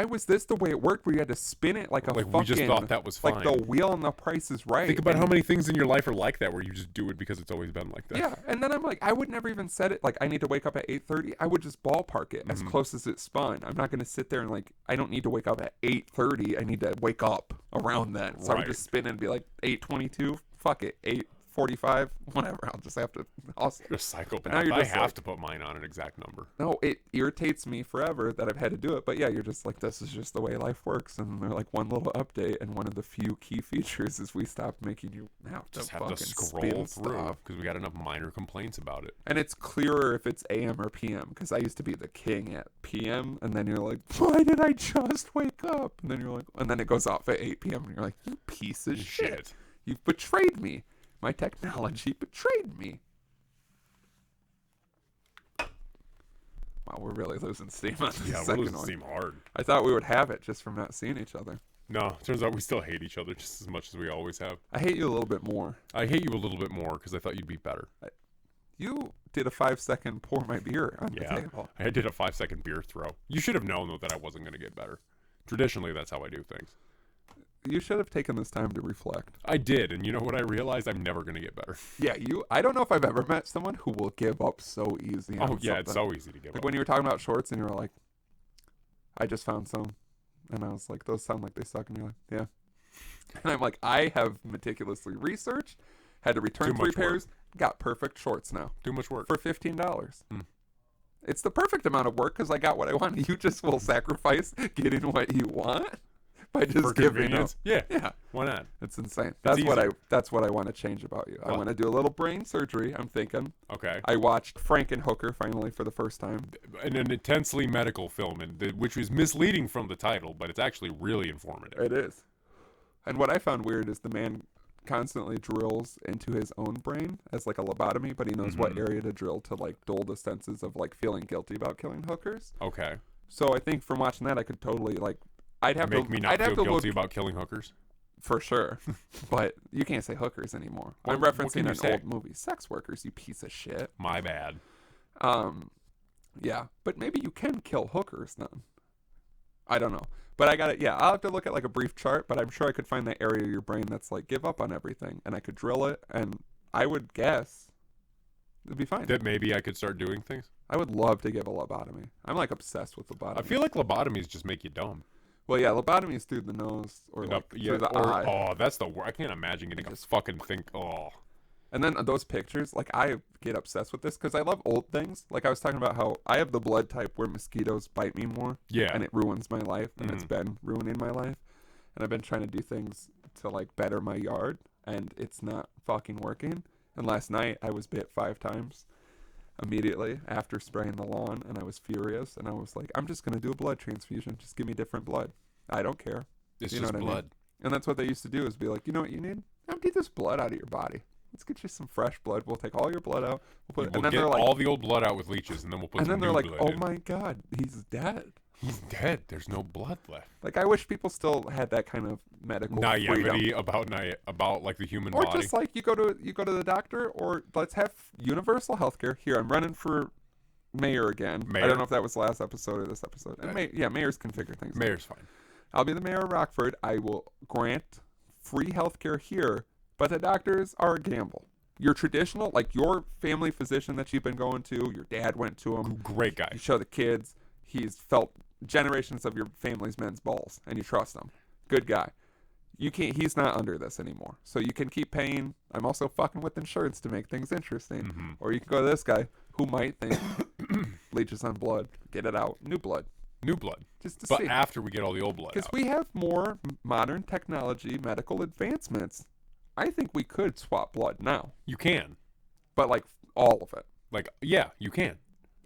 was this the way it worked where you had to spin it like a fucking.
We just thought that was fine.
Like the wheel on the Price is Right.
Think about how many things in your life are like that where you just do it because it's always been like that.
Yeah, and then I'm like, I would never even set it like I need to wake up at 8:30. I would just ballpark it as close as it spun. I'm not going to sit there and like, I don't need to wake up at 8:30. I need to wake up around then. So I would just spin it and be like 8:22. Fuck it, 8:45, whatever. I'll just have to.
You're a psychopath. I have to put mine on an exact number.
No, it irritates me forever that I've had to do it. But yeah, you're just like, this is just the way life works. And they're like one little update, and one of the few key features is we stopped making you have to
scroll through because we got enough minor complaints about it.
And it's clearer if it's AM or PM because I used to be the king at PM, and then you're like, why did I just wake up? And then you're like, and then it goes off at 8 PM, and you're like, you piece of shit. You've betrayed me. My technology betrayed me. Wow, we're really losing steam on this second
we're losing
one.
steam hard.
I thought we would have it just from not seeing each other.
No, turns out we still hate each other just as much as we always have.
I hate you a little bit more.
I hate you a little bit more because I thought you'd be better.
You did a 5-second pour my beer on the table.
I did a 5-second beer throw. You should have known, though, that I wasn't going to get better. Traditionally, that's how I do things.
You should have taken this time to reflect.
I did, and you know what I realized? I'm never going to get better.
Yeah, I don't know if I've ever met someone who will give up so easy.
Oh, yeah, it's so easy to give up.
Like when you were talking about shorts and you were like, I just found some. And I was like, those sound like they suck. And you're like, yeah. And I'm like, I have meticulously researched, had to return 3 pairs, got perfect shorts now.
Too much work.
For $15. It's the perfect amount of work because I got what I want. You just will sacrifice getting what you want. By just giving up.
Yeah. Why not?
It's insane. That's what I want to change about you. I want to do a little brain surgery. I'm thinking.
Okay.
I watched Frankenhooker finally for the first time.
An intensely medical film, which was misleading from the title, but it's actually really informative.
It is. And what I found weird is the man constantly drills into his own brain as like a lobotomy, but he knows what area to drill to like dull the senses of like feeling guilty about killing hookers.
Okay.
So I think from watching that, I could totally like. I'd have
Make me not feel guilty about killing hookers?
For sure. But you can't say hookers anymore. I'm referencing an old movie. Sex workers, you piece of shit.
My bad.
Yeah. But maybe you can kill hookers then. I don't know. But I got it. Yeah, I'll have to look at like a brief chart, but I'm sure I could find that area of your brain that's like, give up on everything. And I could drill it, and I would guess it'd be fine.
That maybe I could start doing things?
I would love to give a lobotomy. I'm like obsessed with lobotomy.
I feel like lobotomies just make you dumb.
Well, yeah, lobotomy is through the nose or like through the eye.
Oh, that's the worst. I can't imagine getting a fucking thing. Oh.
And then those pictures, like I get obsessed with this because I love old things. Like I was talking about how I have the blood type where mosquitoes bite me more.
Yeah.
And it ruins my life, and it's been ruining my life. And I've been trying to do things to like better my yard, and it's not fucking working. And last night I was bit 5 times immediately after spraying the lawn, and I was furious. And I was like, I'm just gonna do a blood transfusion. Just give me different blood. I don't care.
It's
you
just
know what
blood.
I mean? And that's what they used to do, is be like, you know what you need? Empty this blood out of your body. Let's get you some fresh blood. We'll take all your blood out.
We'll
and then
get
they're like,
all the old blood out with leeches, and then we'll put
and
some
then they're
new
like,
blood
oh
in.
my god, he's dead.
He's dead. There's no blood left.
Like I wish people still had that kind of medical
Naivety
freedom.
about like the human
Or
body.
just like you go to the doctor, or let's have universal healthcare. Here, I'm running for mayor again.
Mayor?
I don't know if that was last episode or this episode. And mayors can figure things out.
Mayor's fine.
I'll be the mayor of Rockford. I will grant free healthcare here, but the doctors are a gamble. Your traditional, like your family physician that you've been going to, your dad went to him.
Great guy.
You show the kids. He's felt generations of your family's men's balls, and you trust him. Good guy. You can't. He's not under this anymore, so you can keep paying. I'm also fucking with insurance to make things interesting. Or you can go to this guy who might think leeches on blood, get it out, new blood. Just to
But
see.
after we get all the old blood
Because
out.
we have more modern technology, medical advancements. I think we could swap blood now,
You can.
but like all of it,
Like, yeah, you can.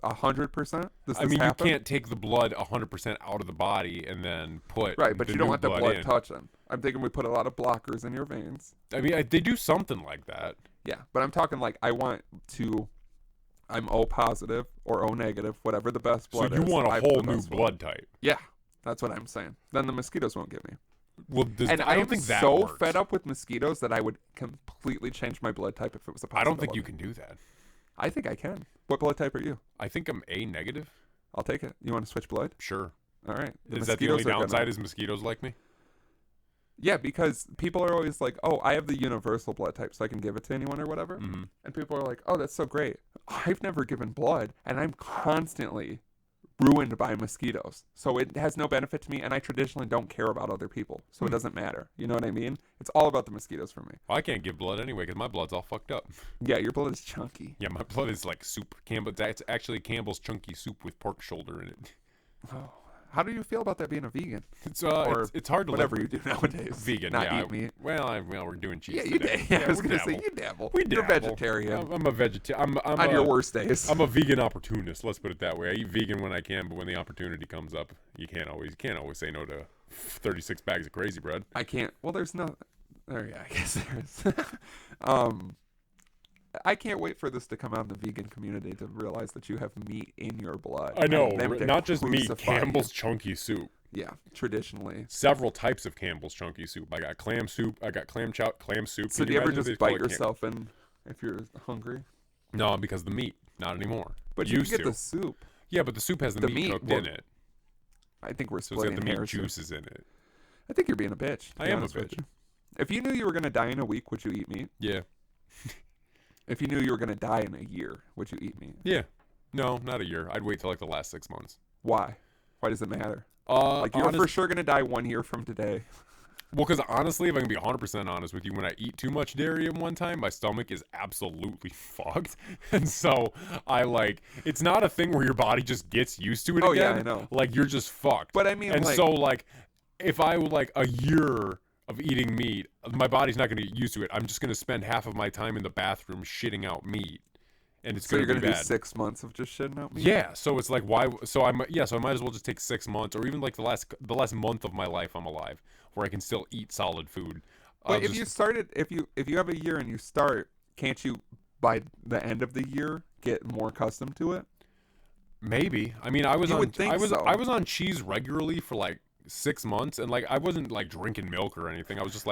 100%.
I mean, you can't take the blood 100% out of the body and then put
Right, but
the
you don't
new
want the blood
in.
touching. I'm thinking we put a lot of blockers in your veins.
I mean, they do something like that.
Yeah, but I'm talking like I'm O positive or O negative, whatever the best blood
So you
is.
want
I
a
have
whole
the
new
best
blood type.
Yeah, that's what I'm saying. Then the mosquitoes won't get me.
Well,
And
I
I
don't
am
think that
so
works.
fed up with mosquitoes that I would completely change my blood type if it was a
I
possibility.
don't think you can do that.
I think I can. What blood type are you?
I think I'm A negative.
I'll take it. You want to switch blood?
Sure.
All right.
Is that the only
mosquitoes are
downside?
gonna-
Is mosquitoes like me?
Yeah, because people are always like, oh, I have the universal blood type, so I can give it to anyone or whatever.
Mm-hmm.
And people are like, oh, that's so great. I've never given blood, and I'm constantly ruined by mosquitoes. So it has no benefit to me, and I traditionally don't care about other people. So it doesn't matter. You know what I mean? It's all about the mosquitoes for me.
Well, I can't give blood anyway because my blood's all fucked up.
Yeah, your blood is chunky.
Yeah, my blood is like soup. That's actually Campbell's chunky soup with pork shoulder in it.
Oh. How do you feel about that being a vegan?
It's
Or
it's hard to
whatever
live
you do nowadays.
vegan.
Not
yeah,
eat meat.
Well, we're doing cheese.
Yeah, you
today.
did. Yeah, I was
we
going to say,
dabble.
you dabble.
We
You're
dabble.
vegetarian.
I'm a vegetarian.
On your worst days.
I'm a vegan opportunist. Let's put it that way. I eat vegan when I can, but when the opportunity comes up, you can't always say no to 36 bags of crazy bread.
I can't. Well, there's no. There, yeah, I guess there is. I can't wait for this to come out in the vegan community to realize that you have meat in your blood.
I know,
and them to
not just meat.
crucify you.
Campbell's chunky soup.
Yeah, traditionally.
Several types of Campbell's chunky soup. I got clam soup. I got clam soup.
So
Can
do you ever
imagine
just
if they call
bite
it
yourself in if you're hungry?
No, because the meat. Not anymore.
But you
Used
can get
to.
the soup.
Yeah, but the soup has the meat cooked in it.
I think we're
So it's
splitting
got the meat
hairs here.
juices in it.
I think you're being a bitch. to
I
be
am a
honest with
bitch.
you. If you knew you were going to die in a week, would you eat meat?
Yeah.
If you knew you were going to die in a year, would you eat meat?
Yeah. No, not a year. I'd wait till like the last 6 months.
Why? Why does it matter?
Like
You're for sure going to die 1 year from today.
Well, because honestly, if I can be 100% honest with you, when I eat too much dairy in one time, my stomach is absolutely fucked. And so it's not a thing where your body just gets used to it
Oh,
again.
yeah, I know.
Like, you're just fucked.
But I mean,
and
like,
so, if I would a year of eating meat, my body's not going to get used to it. I'm just going to spend half of my time in the bathroom shitting out meat. And it's
so
going
you're
to be
going to
bad.
do 6 months of just shitting out meat?
Yeah, so it's like why? So I might as well just take 6 months, or even like the last month of my life I'm alive, where I can still eat solid food.
But if you have a year and you start, can't you by the end of the year get more accustomed to it?
Maybe. I mean, I was on cheese regularly for like 6 months, and I wasn't drinking milk or anything. I was just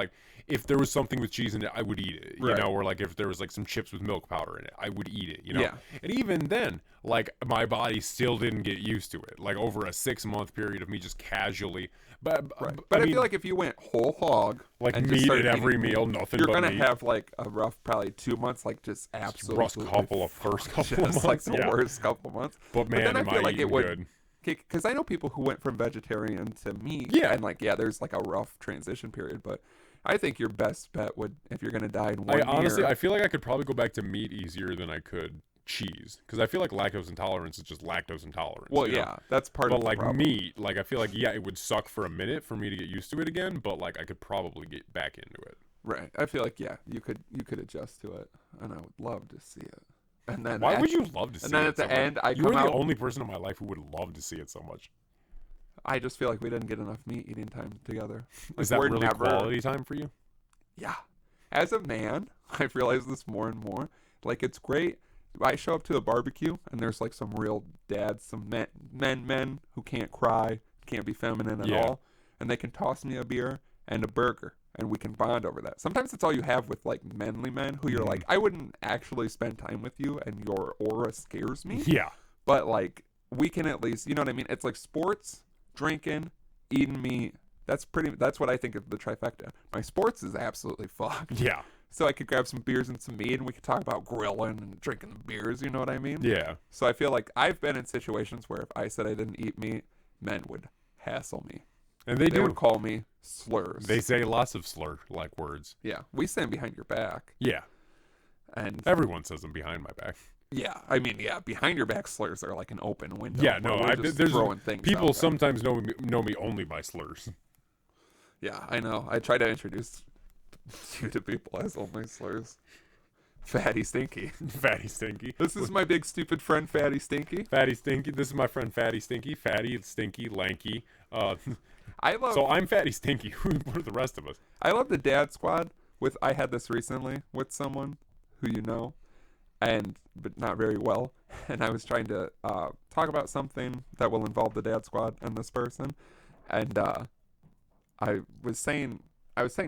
if there was something with cheese in it, I would eat it, you know, or if there was some chips with milk powder in it, I would eat it, you know.
Yeah.
And even then, my body still didn't get used to it. Over a 6 month period of me just casually, but
I feel like if you went whole hog, and just
meat
started
at every
eating
meal,
meat,
nothing
you're
but
gonna
meat.
have a rough probably 2 months, just absolutely
First couple of
just
months,
the worst couple months.
But man,
then I
am
feel
I
like
eating
it would.
good.
Because I know people who went from vegetarian to meat,
Yeah.
and there's a rough transition period, but I think your best bet would, if you're gonna die in 1
Honestly,
year.
I feel like I could probably go back to meat easier than I could cheese, because I feel like lactose intolerance is just lactose intolerance.
Well,
you know?
yeah, that's part
But
of the
like
problem.
meat, like I feel like it would suck for a minute for me to get used to it again, but like I could probably get back into it.
Right. I feel like you could adjust to it, and I would love to see it. And then
Why would you love to see it?
And then at the
so much?
end, I
You
come
are the
out.
only person in my life who would love to see it so much.
I just feel like we didn't get enough meat eating time together. Like,
Is that
we're
really
never,
quality time for you?
Yeah. As a man, I've realized this more and more. Like, it's great. I show up to a barbecue, and there's like some real dads, some men who can't cry, can't be feminine at all, and they can toss me a beer and a burger, and we can bond over that. Sometimes it's all you have with like manly men who you're like, I wouldn't actually spend time with you, and your aura scares me.
Yeah.
But like, we can at least, you know what I mean? It's like sports, drinking, eating meat. That's what I think of the trifecta. My sports is absolutely fucked.
Yeah.
So I could grab some beers and some meat, and we could talk about grilling and drinking the beers. You know what I mean?
Yeah.
So I feel like I've been in situations where if I said I didn't eat meat, men would hassle me.
And they do.
would call me slurs.
They say lots of slur-like words.
Yeah, we say them behind your back.
Yeah.
And
Everyone says them behind my back.
yeah, I mean, yeah, behind your back slurs are like an open window.
Yeah, no, there's
throwing things.
people
out there.
sometimes know me only by slurs.
Yeah, I know. I try to introduce you to people as only slurs. Fatty Stinky.
Fatty Stinky.
This is my big stupid friend, Fatty Stinky.
Fatty Stinky. This is my friend Fatty Stinky. Fatty Stinky Lanky.
I love.
So I'm Fatty Stinky. What are the rest of us?
I love the Dad Squad. I had this recently with someone who you know, but not very well. And I was trying to talk about something that will involve the Dad Squad and this person, and I was saying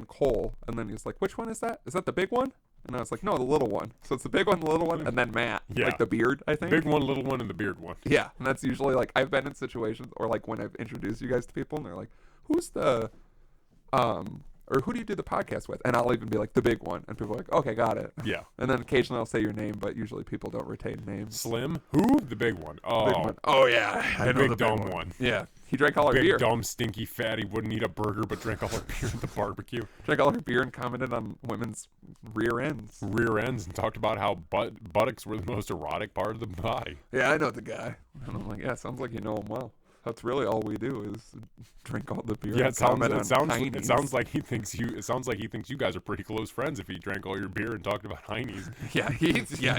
Cole, and then he was like, "Which one is that? Is that the big one?" And I was like, "No, the little one." So it's the big one, the little one, and then Matt,
Yeah.
like the beard, I think.
Big one, little one, and the beard one.
Yeah, and that's usually like I've been in situations, or like when I've introduced you guys to people, and they're like, "Who's the or who do you do the podcast with?" And I'll even be like, "The big one," and people are like, "Okay, got it."
Yeah.
And then occasionally I'll say your name, but usually people don't retain names.
Slim? Who? The big one. Oh.
Big one. Oh yeah, I
The
know
big
the
dumb one.
Yeah, he drank all our
Big
beer.
dumb stinky fatty wouldn't eat a burger but drank all her beer at the barbecue.
Drank all our beer and commented on women's rear ends.
Rear ends and talked about how buttocks were the most erotic part of the body.
Yeah, I know the guy. And I'm like, yeah, sounds like you know him well. That's really all we do is drink all the beer.
Yeah,
and comment on
it
heinies.
sounds like he thinks you guys are pretty close friends if he drank all your beer and talked about heinies.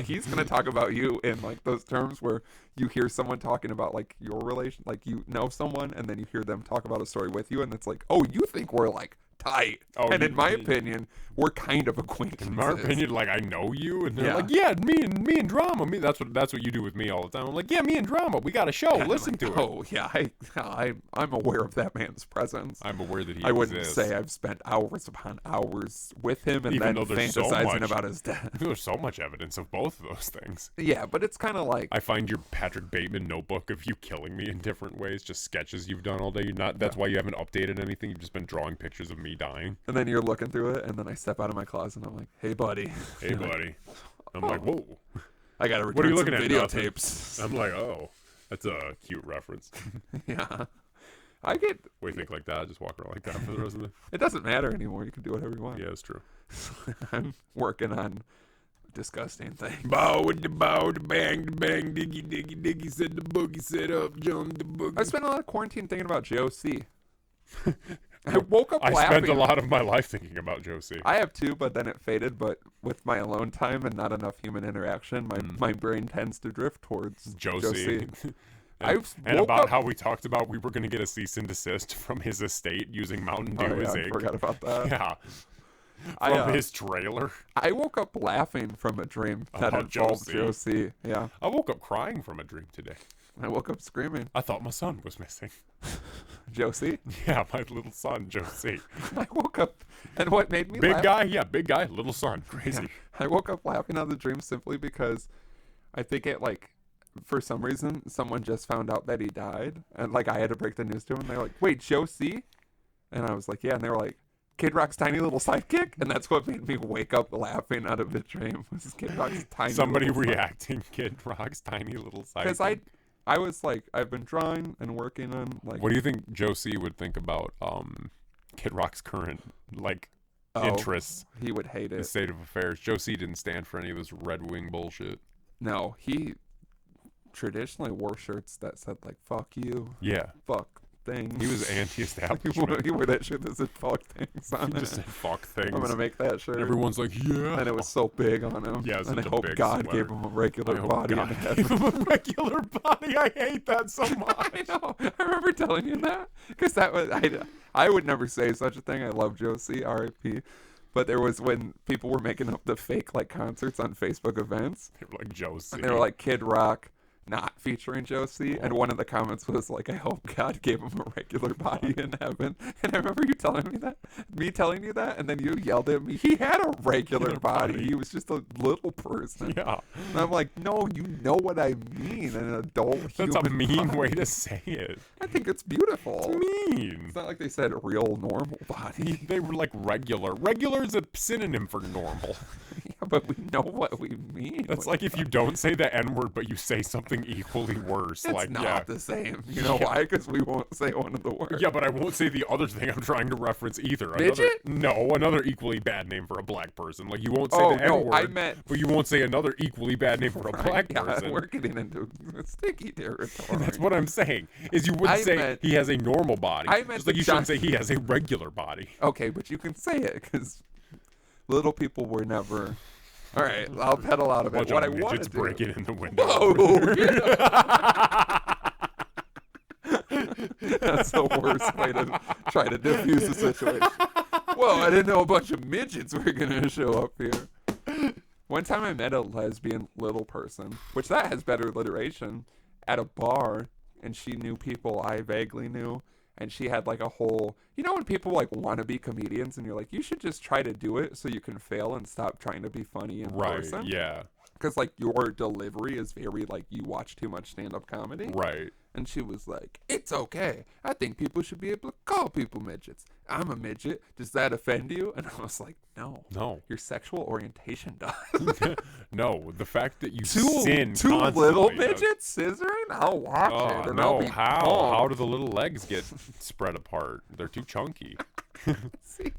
He's gonna talk about you in like those terms where you hear someone talking about like your relation, like you know someone, and then you hear them talk about a story with you, and it's like, oh, you think we're like tight.
Oh,
and in my opinion, we're kind of acquaintances.
In my opinion, like I know you, and they're
Yeah.
like, yeah, me and drama. That's what you do with me all the time. I'm like, yeah, me and drama. We got a show.
And
Listen
I'm
to
like,
it.
Oh yeah, I'm aware of that man's presence.
I'm aware that he
I wouldn't
exists.
say I've spent hours upon hours with him and
Even
then
though there's so
fantasizing
much.
about his death.
There's so much evidence of both of those things.
Yeah, but it's kind of like
I find your Patrick Bateman notebook of you killing me in different ways, just sketches you've done all day. That's why you haven't updated anything. You've just been drawing pictures of me dying.
and then you're looking through it, and then I step out of my closet, and I'm like, "Hey, buddy."
Hey, buddy. I'm like, whoa.
I gotta
What are you
return
looking
some
at?
videotapes.
I'm like, oh, that's a cute reference.
Yeah, I get.
What do you think like that? Just walk around like that for the rest of the...
It doesn't matter anymore. You can do whatever you want.
Yeah, it's true.
I'm working on disgusting things.
Bow, the bang, diggy, diggy, diggy, said the boogie, set up, jump the boogie.
I spent a lot of quarantine thinking about Joe C. I woke up
I
laughing.
spent a lot of my life thinking about Josie.
I have too, but then it faded. But with my alone time and not enough human interaction, my brain tends to drift towards
Josie.
And
about how we talked about we were going to get a cease and desist from his estate using Mountain Dew as
I
ink.
forgot about that.
Yeah.
I,
From his trailer.
I woke up laughing from a dream that
About
involved
Josie.
Josie. Yeah,
I woke up crying from a dream today.
I woke up screaming,
I thought my son was missing.
Josie.
Yeah, my little son, Josie.
I woke up, and what made me
Big
laugh?
guy? Yeah, big guy. Little son. Crazy.
I woke up laughing out of the dream simply because I think it for some reason someone just found out that he died, and I had to break the news to him. And they're like, "Wait, Josie?" And I was like, "Yeah," and they were like, Kid Rock's tiny little sidekick, and that's what made me wake up laughing out of the dream. Was Kid Rock's tiny
Somebody
little
reacting. Kid Rock's tiny little side.
Because I was like, I've been drawing and working on
What do you think Josie would think about Kid Rock's current interests.
He would hate
The
it.
state of affairs. Joe C didn't stand for any of this Red Wing bullshit.
No, he traditionally wore shirts that said like "fuck you,"
Yeah.
"fuck things."
He was anti-establishment.
He wore that shit that said "fuck things" on
He
it.
just said fuck things.
I'm gonna make that shirt.
And everyone's like, yeah.
And it was so big on him.
Yeah,
and I
such a
hope
big
God
sweater.
gave him a regular
I hope
body
God
in
gave
heaven.
him a regular body. I hate that so much.
I know. I remember telling you that because that was I would never say such a thing. I love Joe C. R.I.P. But there was when people were making up the fake like concerts on Facebook events.
They were like Joe C.
And they were like Kid Rock, not featuring Joe C. And one of the comments was like, "I hope God gave him a regular body in heaven." And I remember you telling me that, and then you yelled at me. He had a regular body. He was just a little person.
Yeah.
And I'm like, no, you know what I mean, an adult
That's a
human
mean
body.
way to say it.
I think it's beautiful.
It's mean.
It's not like they said a real normal body.
They were like regular. Regular is a synonym for normal.
Yeah, but we know what we mean.
That's like if you don't say the N-word, but you say something equally worse.
It's
like,
not
yeah.
the same. You know why? Because we won't say one of the words.
Yeah, but I won't say the other thing I'm trying to reference either.
Midget?
Another equally bad name for a black person. Like, you won't say
Oh,
the
no,
N-word,
I meant-
but you won't say another equally bad name for a black
Yeah,
person.
we're getting into sticky territory.
That's what I'm saying. Is you wouldn't
I
say
meant-
he has a normal body.
I meant
Just like
the
you shouldn't
John-
say he has a regular body.
Okay, but you can say it because little people were never. All right, I'll pedal out of it.
Bunch
What I
of
want to
midgets
do.
breaking in the window.
Whoa! That's the worst way to try to diffuse the situation. Whoa, I didn't know a bunch of midgets were going to show up here. One time I met a lesbian little person, which that has better alliteration, at a bar, and she knew people I vaguely knew, and she had like a whole, you know when people like want to be comedians and you're like, you should just try to do it so you can fail and stop trying to be funny in
Right,
person?
yeah.
Because like your delivery is very like you watch too much stand-up comedy.
Right.
And she was like, it's okay. I think people should be able to call people midgets. I'm a midget. Does that offend you? And I was like, no.
No.
Your sexual orientation does.
No, the fact that you
two
sin
two
constantly
little
does-
midgets scissoring? I'll watch
Oh,
it. And
no,
I'll be
how?
pumped.
How do the little legs get spread apart? They're too chunky.
See,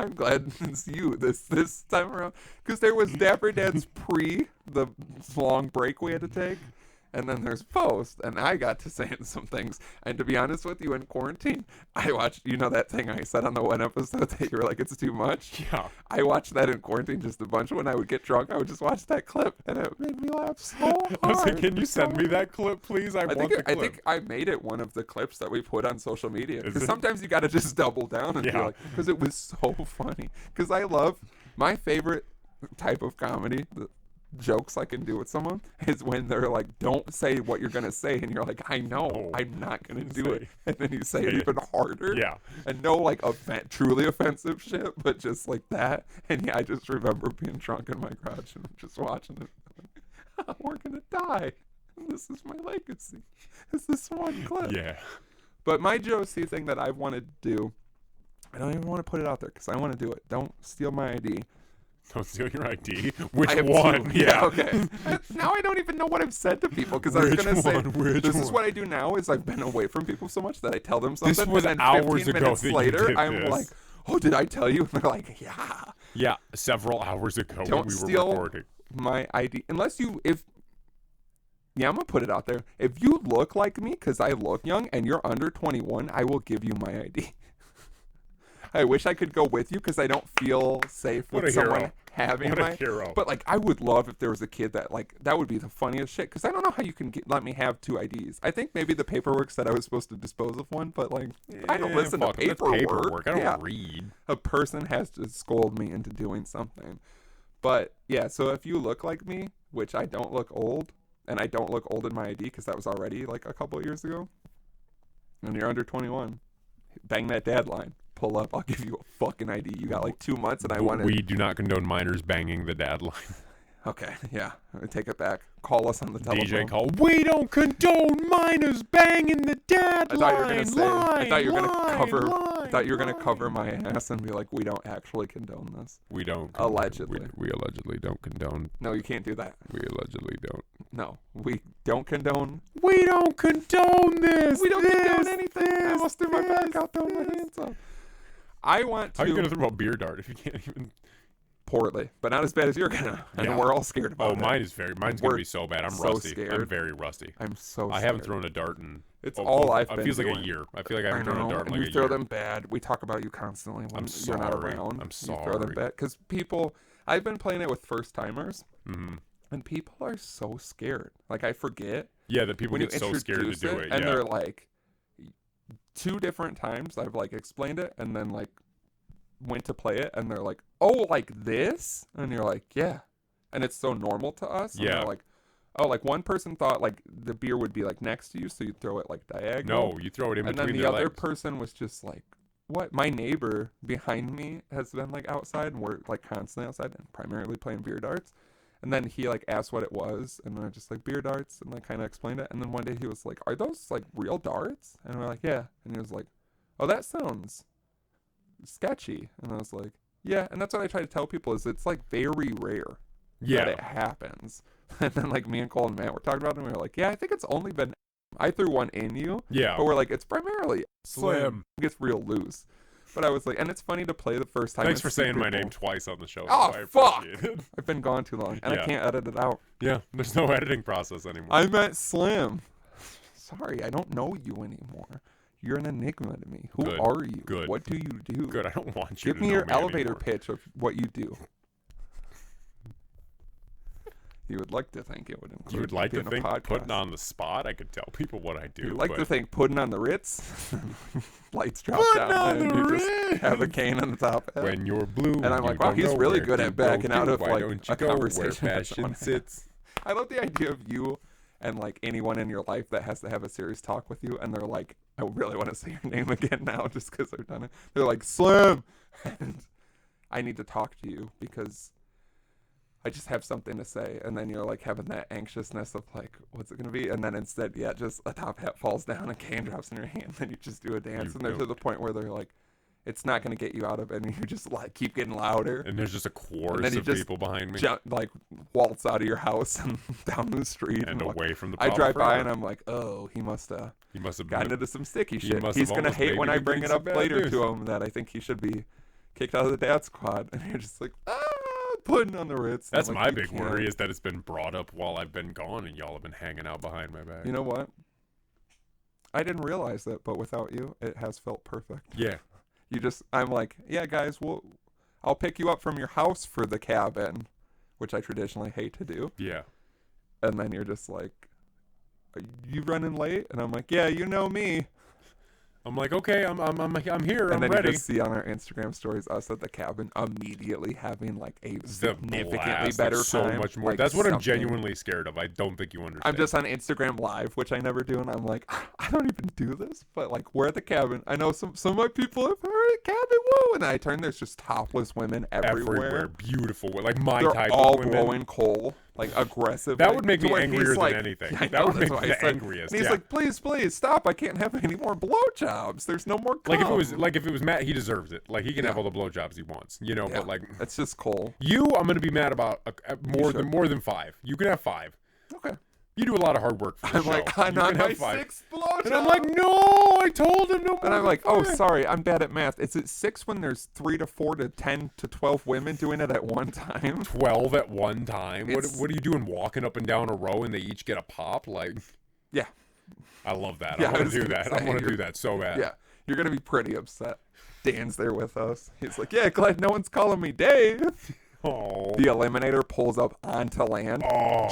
I'm glad it's you this time around. Because there was Dapper Dad's pre, the long break we had to take. And then there's post, and I got to saying some things. And to be honest with you, in quarantine, I watched, you know that thing I said on the one episode that you were like, it's too much?
Yeah.
I watched that in quarantine just a bunch. When I would get drunk, I would just watch that clip, and it made me laugh so hard.
I was like, can you send me that clip, please? I want the clip.
I think I made it one of the clips that we put on social media.
Is
Because
it?
sometimes you got to just double down and be
Yeah.
like, because it was so funny. Because I love, my favorite type of comedy, the jokes I can do with someone, is when they're like, don't say what you're going to say. And you're like, I know,
Oh,
I'm not going to do
say-
it. And then you say it
Yeah.
even harder.
Yeah.
And no like truly offensive shit, but just like that. And yeah, I just remember being drunk in my garage and just watching it. We're going to die. This is my legacy. It's this one clip.
Yeah.
But my Joe C thing that I wanted to do, I don't even want to put it out there because I want to do it. Don't steal my ID.
Don't steal your ID. Which
I have
one?
two. Yeah, okay. Now I don't even know what I've said to people because I was
Which
going to say,
one? Which
this is
one?
what I do now is I've been away from people so much that I tell them something.
This was
and then
hours
15
ago
minutes
that you
later,
did
I'm
this.
like, oh, did I tell you? And they're like, yeah.
Yeah, several hours ago when
Don't
we were
steal
recording.
my ID. Unless you, yeah, I'm going to put it out there. If you look like me because I look young and you're under 21, I will give you my ID. I wish I could go with you because I don't feel safe
What
with
a
someone
hero.
having
What a
my.
hero.
But like, I would love if there was a kid that like that would be the funniest shit. Because I don't know how you can let me have two IDs. I think maybe the paperwork said I was supposed to dispose of one, but like I don't listen to
fuck it, that's
paperwork.
I don't
Yeah.
read.
A person has to scold me into doing something. But yeah, so if you look like me, which I don't look old, and I don't look old in my ID because that was already like a couple of years ago, and you're under 21, bang that dad line. Pull up, I'll give you a fucking ID. You got like 2 months, and I want
We do not condone minors banging the dad line.
Okay, yeah, I take it back. Call us on the telephone.
DJ call. We don't condone minors banging the dad
I
line.
thought you were gonna say. I thought you were gonna
line,
cover.
line,
I thought you were gonna
line.
cover my ass and be like, we don't actually condone this.
We don't.
Allegedly.
We allegedly don't condone.
No, you can't do that.
We allegedly don't.
No, we don't condone.
We don't condone this.
We don't condone anything. I
this,
almost threw my back
this,
out, throwing my
this.
hands up. I want to.
How are you going to throw a beer dart if you can't even?
Poorly, but not as bad as you're gonna. And we're all scared about it.
Mine's going to be so bad. I'm
so
rusty.
scared.
I'm very rusty.
I'm so
I
scared.
haven't thrown a dart in.
It's all I've been
It feels like
doing.
a year. I feel like I haven't thrown a dart in like a year.
You throw them bad. We talk about you constantly when you're not around.
I'm sorry.
You throw them bad. Because people, I've been playing it with first timers, and people are so scared. Like, I forget.
Yeah, that people get so scared to do it.
And they're like, 2 different times I've like explained it and then like went to play it and they're like, oh, like this? And you're like, yeah. And it's so normal to us. And they're like, oh, like one person thought like the beer would be like next to you, so you throw it like diagonal.
No, you throw it in between their legs.
And then the other person was just like, what? My neighbor behind me has been like outside, and we're like constantly outside and primarily playing beer darts. And then he like asked what it was, and I just like beer darts, and like kind of explained it. And then one day he was like, "Are those like real darts?" And we're like, "Yeah." And he was like, "Oh, that sounds sketchy." And I was like, "Yeah." And that's what I try to tell people is it's like very rare that it happens. And then like me and Cole and Matt were talking about it, and we were like, "Yeah, I think it's only been I threw one in you."
Yeah.
But we're like, it's primarily
slim.
It gets real loose. But I was like, and it's funny to play the first time.
Thanks for saying my name twice on the show.
Oh, fuck!
It.
I've been gone too long, and I can't edit it out.
Yeah, there's no editing process anymore.
I meant Slim. Sorry, I don't know you anymore. You're an enigma to me. Who are you?
Good.
What do you do?
Good. I don't want you
Give
to
me
know
your
me
elevator
anymore.
pitch of what you do. You would like to think it would include.
You would like to think
podcast.
putting on the spot, I could tell people what I do.
You'd like to think putting on the Ritz, lights drop
putting
down,
on
and
the
you
Ritz.
just have a cane on the top.
When you're blue,
and I'm like, wow, he's really good at backing out of like a conversation.
Where passion sits.
I love the idea of you and like anyone in your life that has to have a serious talk with you, and they're like, I really want to say your name again now, just because they've done it. They're like, Slim, and I need to talk to you because I just have something to say. And then you're like having that anxiousness of like, what's it gonna be? And then instead, just a top hat falls down, a can drops in your hand, and you just do a dance, and they're to the point where they're like, it's not gonna get you out of it, and you just like keep getting louder.
And there's just a chorus of people behind me.
Like waltz out of your house and down the street
and away from the.
I drive by and I'm like, oh, he must have gotten into some sticky shit. He's gonna hate when I bring it up later to him that I think he should be kicked out of the dad squad. And you're just like, putting on the Ritz.
That's my big worry is that it's been brought up while I've been gone and y'all have been hanging out behind my back.
You know what? I didn't realize that, but without you, it has felt perfect.
Yeah.
I'm like, yeah, guys, I'll pick you up from your house for the cabin, which I traditionally hate to do.
Yeah.
And then you're just like, are you running late? And I'm like, yeah, you know me.
I'm like, okay, I'm here.
And
I'm
then
ready.
You just see on our Instagram stories us at the cabin immediately having like a significantly better
so
time.
Much more.
Like
that's what I'm genuinely scared of. I don't think you understand.
I'm just on Instagram Live, which I never do, and I'm like, I don't even do this, but like we're at the cabin. I know some of my people have heard at cabin. Woo! And I turn, there's just topless women everywhere.
Beautiful, like my
They're
type
all
of women.
blowing coal. Like aggressive.
That would make me angrier
like,
than anything.
Yeah,
that would make me the angriest.
And he's like, please, stop! I can't have any more blowjobs. There's no more. Cum.
Like if it was Matt, he deserves it. Like he can have all the blowjobs he wants, you know. But like,
it's just Cole.
I'm gonna be mad about more than 5. You can have 5.
Okay.
You do a lot of hard work for the show.
Like, I'm on my 6th blowjob.
And I'm like, no, I told him no more.
And I'm like, oh, sorry, I'm bad at math. Is it 6 when there's 3 to 4 to 10 to 12 women doing it at one time?
12 at one time? What are you doing, walking up and down a row and they each get a pop? Like,
yeah.
I love that. I want to do that. I want to do that so bad.
Yeah. You're going to be pretty upset. Dan's there with us. He's like, yeah, glad no one's calling me Dave.
Oh.
The Eliminator pulls up onto land,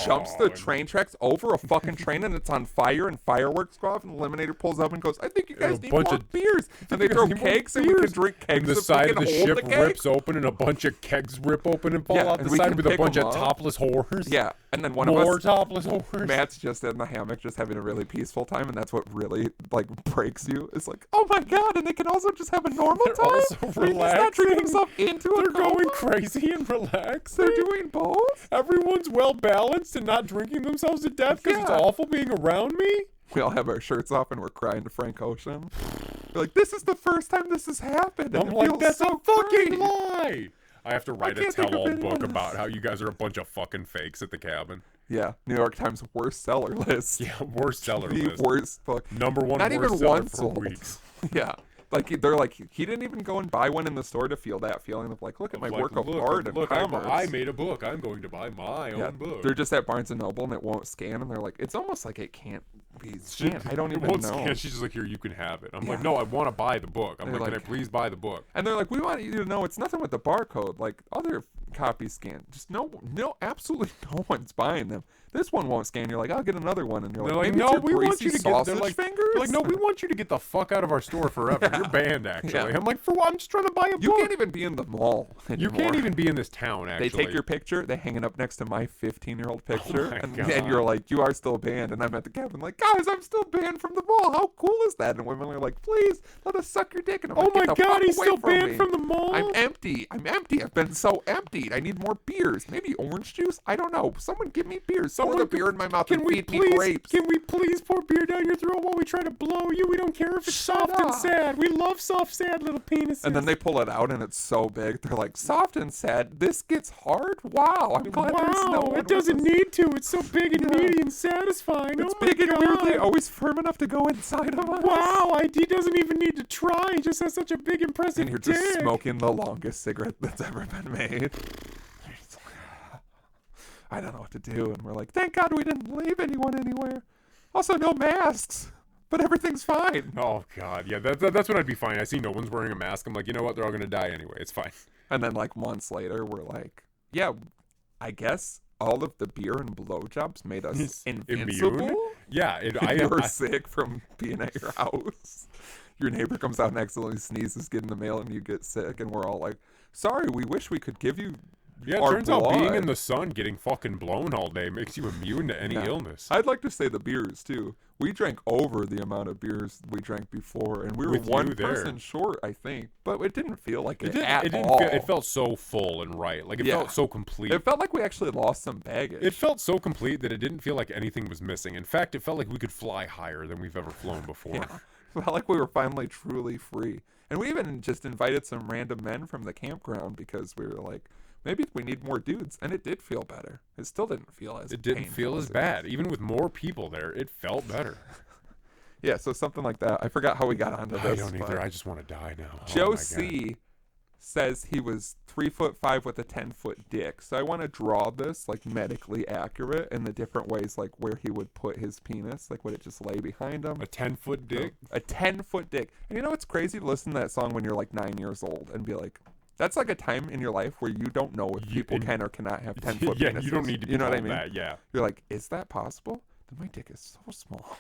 jumps the train tracks over a fucking train, and it's on fire, and fireworks go off, and the Eliminator pulls up and goes, I think you guys need more beers. And they throw kegs, and we can drink kegs.
And the side of the ship rips open, and a bunch of kegs rip open and fall out the side with a bunch of topless whores.
Yeah, and then one of us...
More topless whores.
Matt's just in the hammock, just having a really peaceful time, and that's what really, like, breaks you. It's like, oh my god, and they can also just have a normal time?
Also relaxing.
He's not turning himself into a coma.
They're going crazy and relaxed.
They're doing both?
Everyone's well balanced and not drinking themselves to death because it's awful being around me?
We all have our shirts off and we're crying to Frank Ocean. We're like, this is the first time this has happened. And
I'm like, that's
so
a fucking
great.
lie. I have to write a tell-all book about how you guys are a bunch of fucking fakes at the cabin.
Yeah, New York Times worst seller list.
Yeah, worst seller
the
list.
worst book.
Number one
not
worst
even
seller
once
for
sold.
weeks.
Yeah. Like, they're like, he didn't even go and buy one in the store to feel that feeling of like, look at my work of art and commerce.
I made a book. I'm going to buy my own book.
They're just at Barnes & Noble and it won't scan. And they're like, it's almost like it can't be scanned. I don't even know.
Scan. She's just like, here, you can have it. I'm like, no, I want to buy the book. I'm like, can I please buy the book?
And they're like, we want you to know it's nothing with the barcode. Like, other copies scan. Just no, absolutely no one's buying them. This one won't scan. You're like, I'll get another one. And you're like, maybe
no, we want you to get. They're
like,
fingers. They're like, no, we want you to get the fuck out of our store forever. You're banned, actually.
Yeah.
I'm like, for what? I'm just trying to buy a book.
You can't even be in the mall anymore.
You can't even be in this town, actually.
They take your picture, they hang it up next to my 15-year-old picture,
Oh
and you're like, you are still banned. And I'm at the cabin like, guys, I'm still banned from the mall. How cool is that? And women are like, please, let us suck your dick. And I'm like,
oh my God, he's still banned from the mall?
I'm empty. I've been so emptied. I need more beers. Maybe orange juice? I don't know. Someone give me beers. Pour the beer in my mouth and feed me grapes.
Can we please pour beer down your throat while we try to blow you? We don't care if it's soft and sad. We love soft, sad little penises.
And then they pull it out and it's so big. They're like, soft and sad. This gets hard? Wow. I'm glad there's no one.
It doesn't need to. It's so big and meaty and satisfying.
It's big and weirdly always firm enough to go inside of us.
Wow. He doesn't even need to try. He just has such a big, impressive
dick. And you're just smoking the longest cigarette that's ever been made. I don't know what to do. And we're like, thank God we didn't leave anyone anywhere. Also, no masks. But everything's fine.
Oh, God. Yeah, that's when I'd be fine. I see no one's wearing a mask. I'm like, you know what? They're all going to die anyway. It's fine.
And then, like, months later, we're like, yeah, I guess all of the beer and blowjobs made us invincible.
Immune? Yeah.
You were sick from being at your house. Your neighbor comes out and accidentally sneezes, getting the mail, and you get sick. And we're all like, sorry, we wish we could give you
Yeah, it turns out being in the sun, getting fucking blown all day makes you immune to any illness.
I'd like to say the beers, too. We drank over the amount of beers we drank before, and we were one person short, I think. But it didn't feel like it at all.
It felt so full and right. Like, it felt so complete.
It felt like we actually lost some baggage.
It felt so complete that it didn't feel like anything was missing. In fact, it felt like we could fly higher than we've ever flown before.
Yeah. It felt like we were finally truly free. And we even just invited some random men from the campground because we were like, maybe we need more dudes, and it did feel better. It still didn't feel as
bad. Even with more people there, it felt better.
Yeah, so something like that. I forgot how we got onto this.
I don't either. I just want to die now.
Joe C says he was 3'5" with a 10-foot dick. So I want to draw this like medically accurate in the different ways, like where he would put his penis. Like, would it just lay behind him?
A 10-foot dick?
A 10-foot dick. And you know what's crazy to listen to that song when you're like 9 years old and be like, that's like a time in your life where you don't know if people can or cannot have 10-foot penises.
You don't need to be
what I mean?
That, yeah.
You're like, is that possible? Then my dick is so small.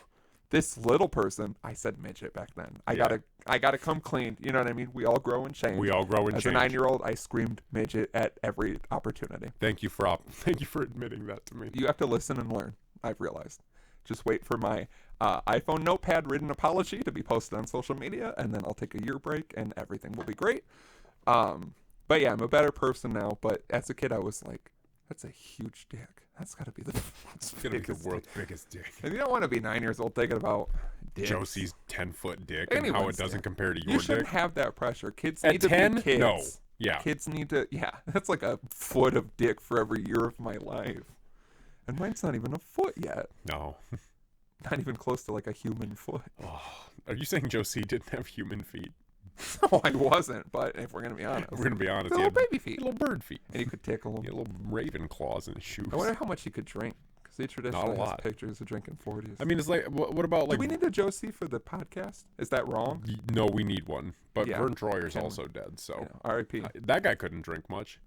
This little person, I said midget back then. I gotta come clean. You know what I mean? We all grow and change. As a 9-year-old, I screamed midget at every opportunity.
Thank you for admitting that to me.
You have to listen and learn, I've realized. Just wait for my iPhone notepad written apology to be posted on social media, and then I'll take a year break and everything will be great. But yeah, I'm a better person now. But as a kid, I was like, that's a huge dick. That's got to be the
world's biggest dick.
And you don't want to be 9 years old thinking about dicks.
Josie's 10-foot dick and how it doesn't compare to your dick.
You shouldn't have that pressure. Kids need to be kids.
No. Yeah.
Kids need to, that's like a foot of dick for every year of my life. And mine's not even a foot yet.
No.
Not even close to like a human foot.
Oh, are you saying Josie didn't have human feet?
No, I wasn't, but if we're going to be honest. Little baby feet.
Little bird feet.
And you could tickle them.
Little raven claws in his shoes.
I wonder how much he could drink. Because he traditionally has pictures of drinking 40s.
I mean, it's like, what about like...
Do we need a Josie for the podcast? Is that wrong?
No, we need one. But Vern Troyer's also dead, so...
R.I.P.
That guy couldn't drink much.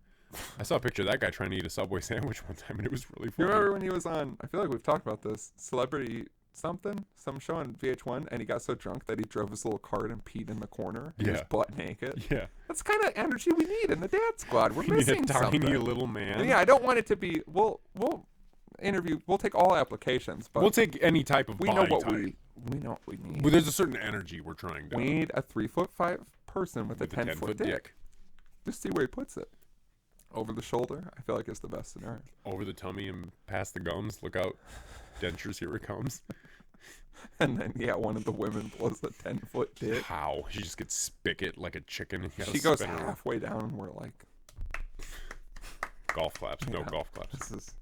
I saw a picture of that guy trying to eat a Subway sandwich one time, and it was really funny.
You remember when he was on... I feel like we've talked about this. Celebrity... some show on VH1, and he got so drunk that he drove his little cart and peed in the corner. He was butt naked.
Yeah.
That's the kind of energy we need in the Dad Squad. We're missing something.
Tiny little man.
And I don't want it to be, we'll take all applications, but
we'll take any type of
we know what we know what we need.
Well, there's a certain energy we're trying to.
We need a 3'5" person with a 10-foot dick. Just see where he puts it. Over the shoulder, I feel like it's the best scenario.
Over the tummy and past the gums. Look out. Dentures, here it comes.
And then, one of the women blows a 10-foot dick.
How? She just gets spigot like a chicken.
She goes halfway down, and we're like...
Golf claps. No golf claps.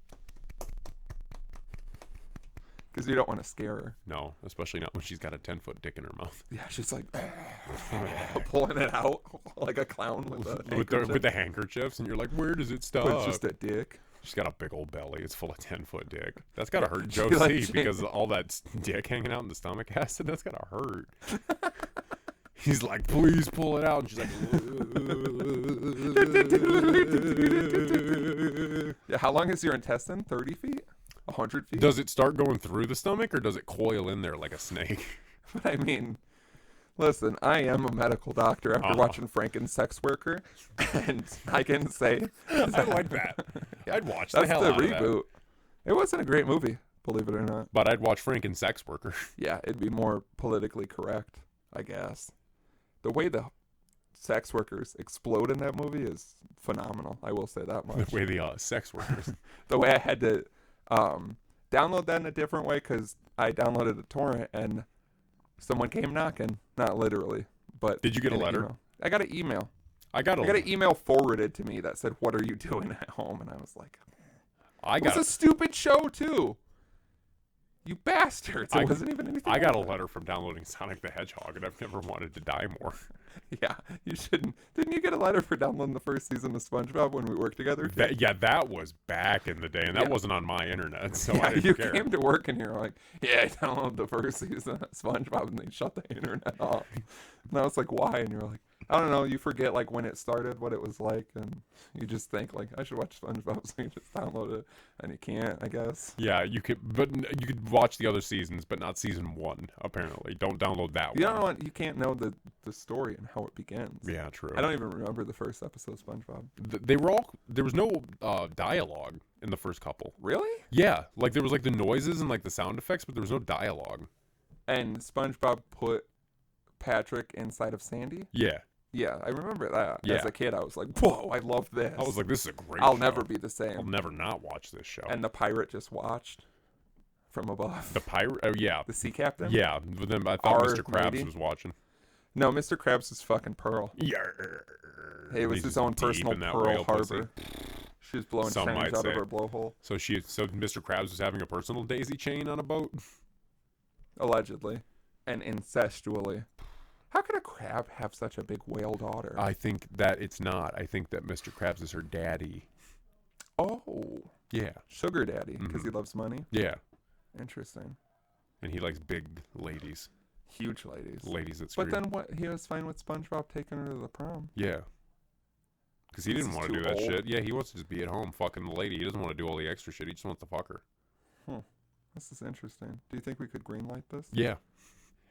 Because you don't want to scare her.
No, especially not when she's got a 10-foot dick in her mouth.
Yeah, she's like pulling it out like a clown
With the handkerchiefs, and you're like, where does it stop?
But it's just a dick.
She's got a big old belly. It's full of 10-foot dick. That's gotta hurt Joe
like,
C because all that dick hanging out in the stomach acid. That's gotta hurt. He's like, please pull it out, and she's like,
yeah. How long is your intestine? 30 feet? 100 feet?
does it start going through the stomach, or does it coil in there like a snake?
But I mean, listen, I am a medical doctor after watching Franken Sex Worker, and I can say
I like that. I'd watch the
that's
hell
the
out of
reboot.
that.
It wasn't a great movie, believe it or not.
But I'd watch Franken Sex Worker.
Yeah, it'd be more politically correct, I guess. The way the sex workers explode in that movie is phenomenal. I will say that much.
The way the sex workers.
The way I had to download that in a different way because I downloaded a torrent and someone came knocking. Not literally, but
Did you get a letter?
Email. I got an email.
I got
an email forwarded to me that said, "What are you doing at home?" And I was like,
I
"It
got
was a stupid show too. You bastards! It wasn't even anything."
I got a
like that."
letter from downloading Sonic the Hedgehog, and I've never wanted to die more.
Yeah, you shouldn't. Didn't you get a letter for downloading the first season of SpongeBob when we worked together?
That was back in the day, and that
Yeah.
wasn't on my internet, so
Yeah,
I didn't
you
care.
came to work and you're like, "Yeah, I downloaded the first season of SpongeBob," and they shut the internet off. And I was like, "Why?" And you're like, "I don't know." You forget like when it started, what it was like, and you just think like, "I should watch SpongeBob," so you just download it, and you can't, I guess.
Yeah, you could watch the other seasons, but not season 1. Apparently, don't download that
You
one.
don't know what, you can't know the story and how it begins.
Yeah, true.
I don't even remember the first episode of SpongeBob.
They were all there was no dialogue in the first couple.
Really?
Yeah, like there was like the noises and like the sound effects, but there was no dialogue.
And SpongeBob put Patrick inside of Sandy?
Yeah,
Yeah, I remember that.
Yeah.
As a kid, I was like, "Whoa, I love this."
I was like, this is a great.
I'll
show.
never be the same.
I'll never not watch this show.
And the pirate just watched from above.
The pirate. Oh yeah,
The sea captain?
yeah. But then I thought
Our
Mr. Krabs
lady?
was watching.
No, Mr. Krabs is fucking Pearl.
Yeah.
It was his own personal Pearl Harbor. She was blowing
Some
change
might
out
say.
of her blowhole.
So Mr. Krabs was having a personal daisy chain on a boat.
Allegedly. And incestually. How could a crab have such a big whale daughter?
I think that it's not. I think that Mr. Krabs is her daddy.
Oh.
Yeah.
Sugar daddy, because he loves money?
Yeah.
Interesting.
And he likes big ladies.
Huge ladies.
Ladies that scream.
But then what? He was fine with SpongeBob taking her to the prom.
Yeah. Because he
This
didn't
is
want to
too
do that
old.
shit. Yeah, he wants to just be at home fucking the lady. He doesn't want to do all the extra shit. He just wants to fuck her.
This is interesting. Do you think we could greenlight this?
Yeah.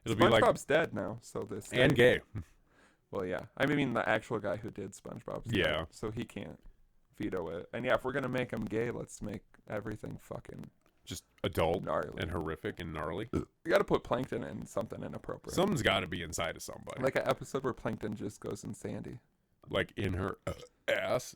It'll be like...
SpongeBob's dead now, so this.
And gay.
Well, yeah. I mean, the actual guy who did SpongeBob's dead,
Yeah.
so he can't veto it. And yeah, if we're gonna make him gay, let's make everything fucking
Just adult
gnarly.
and horrific and gnarly.
You gotta put Plankton in something inappropriate.
Something's got to be inside of somebody.
Like an episode where Plankton just goes in Sandy.
Like in her ass.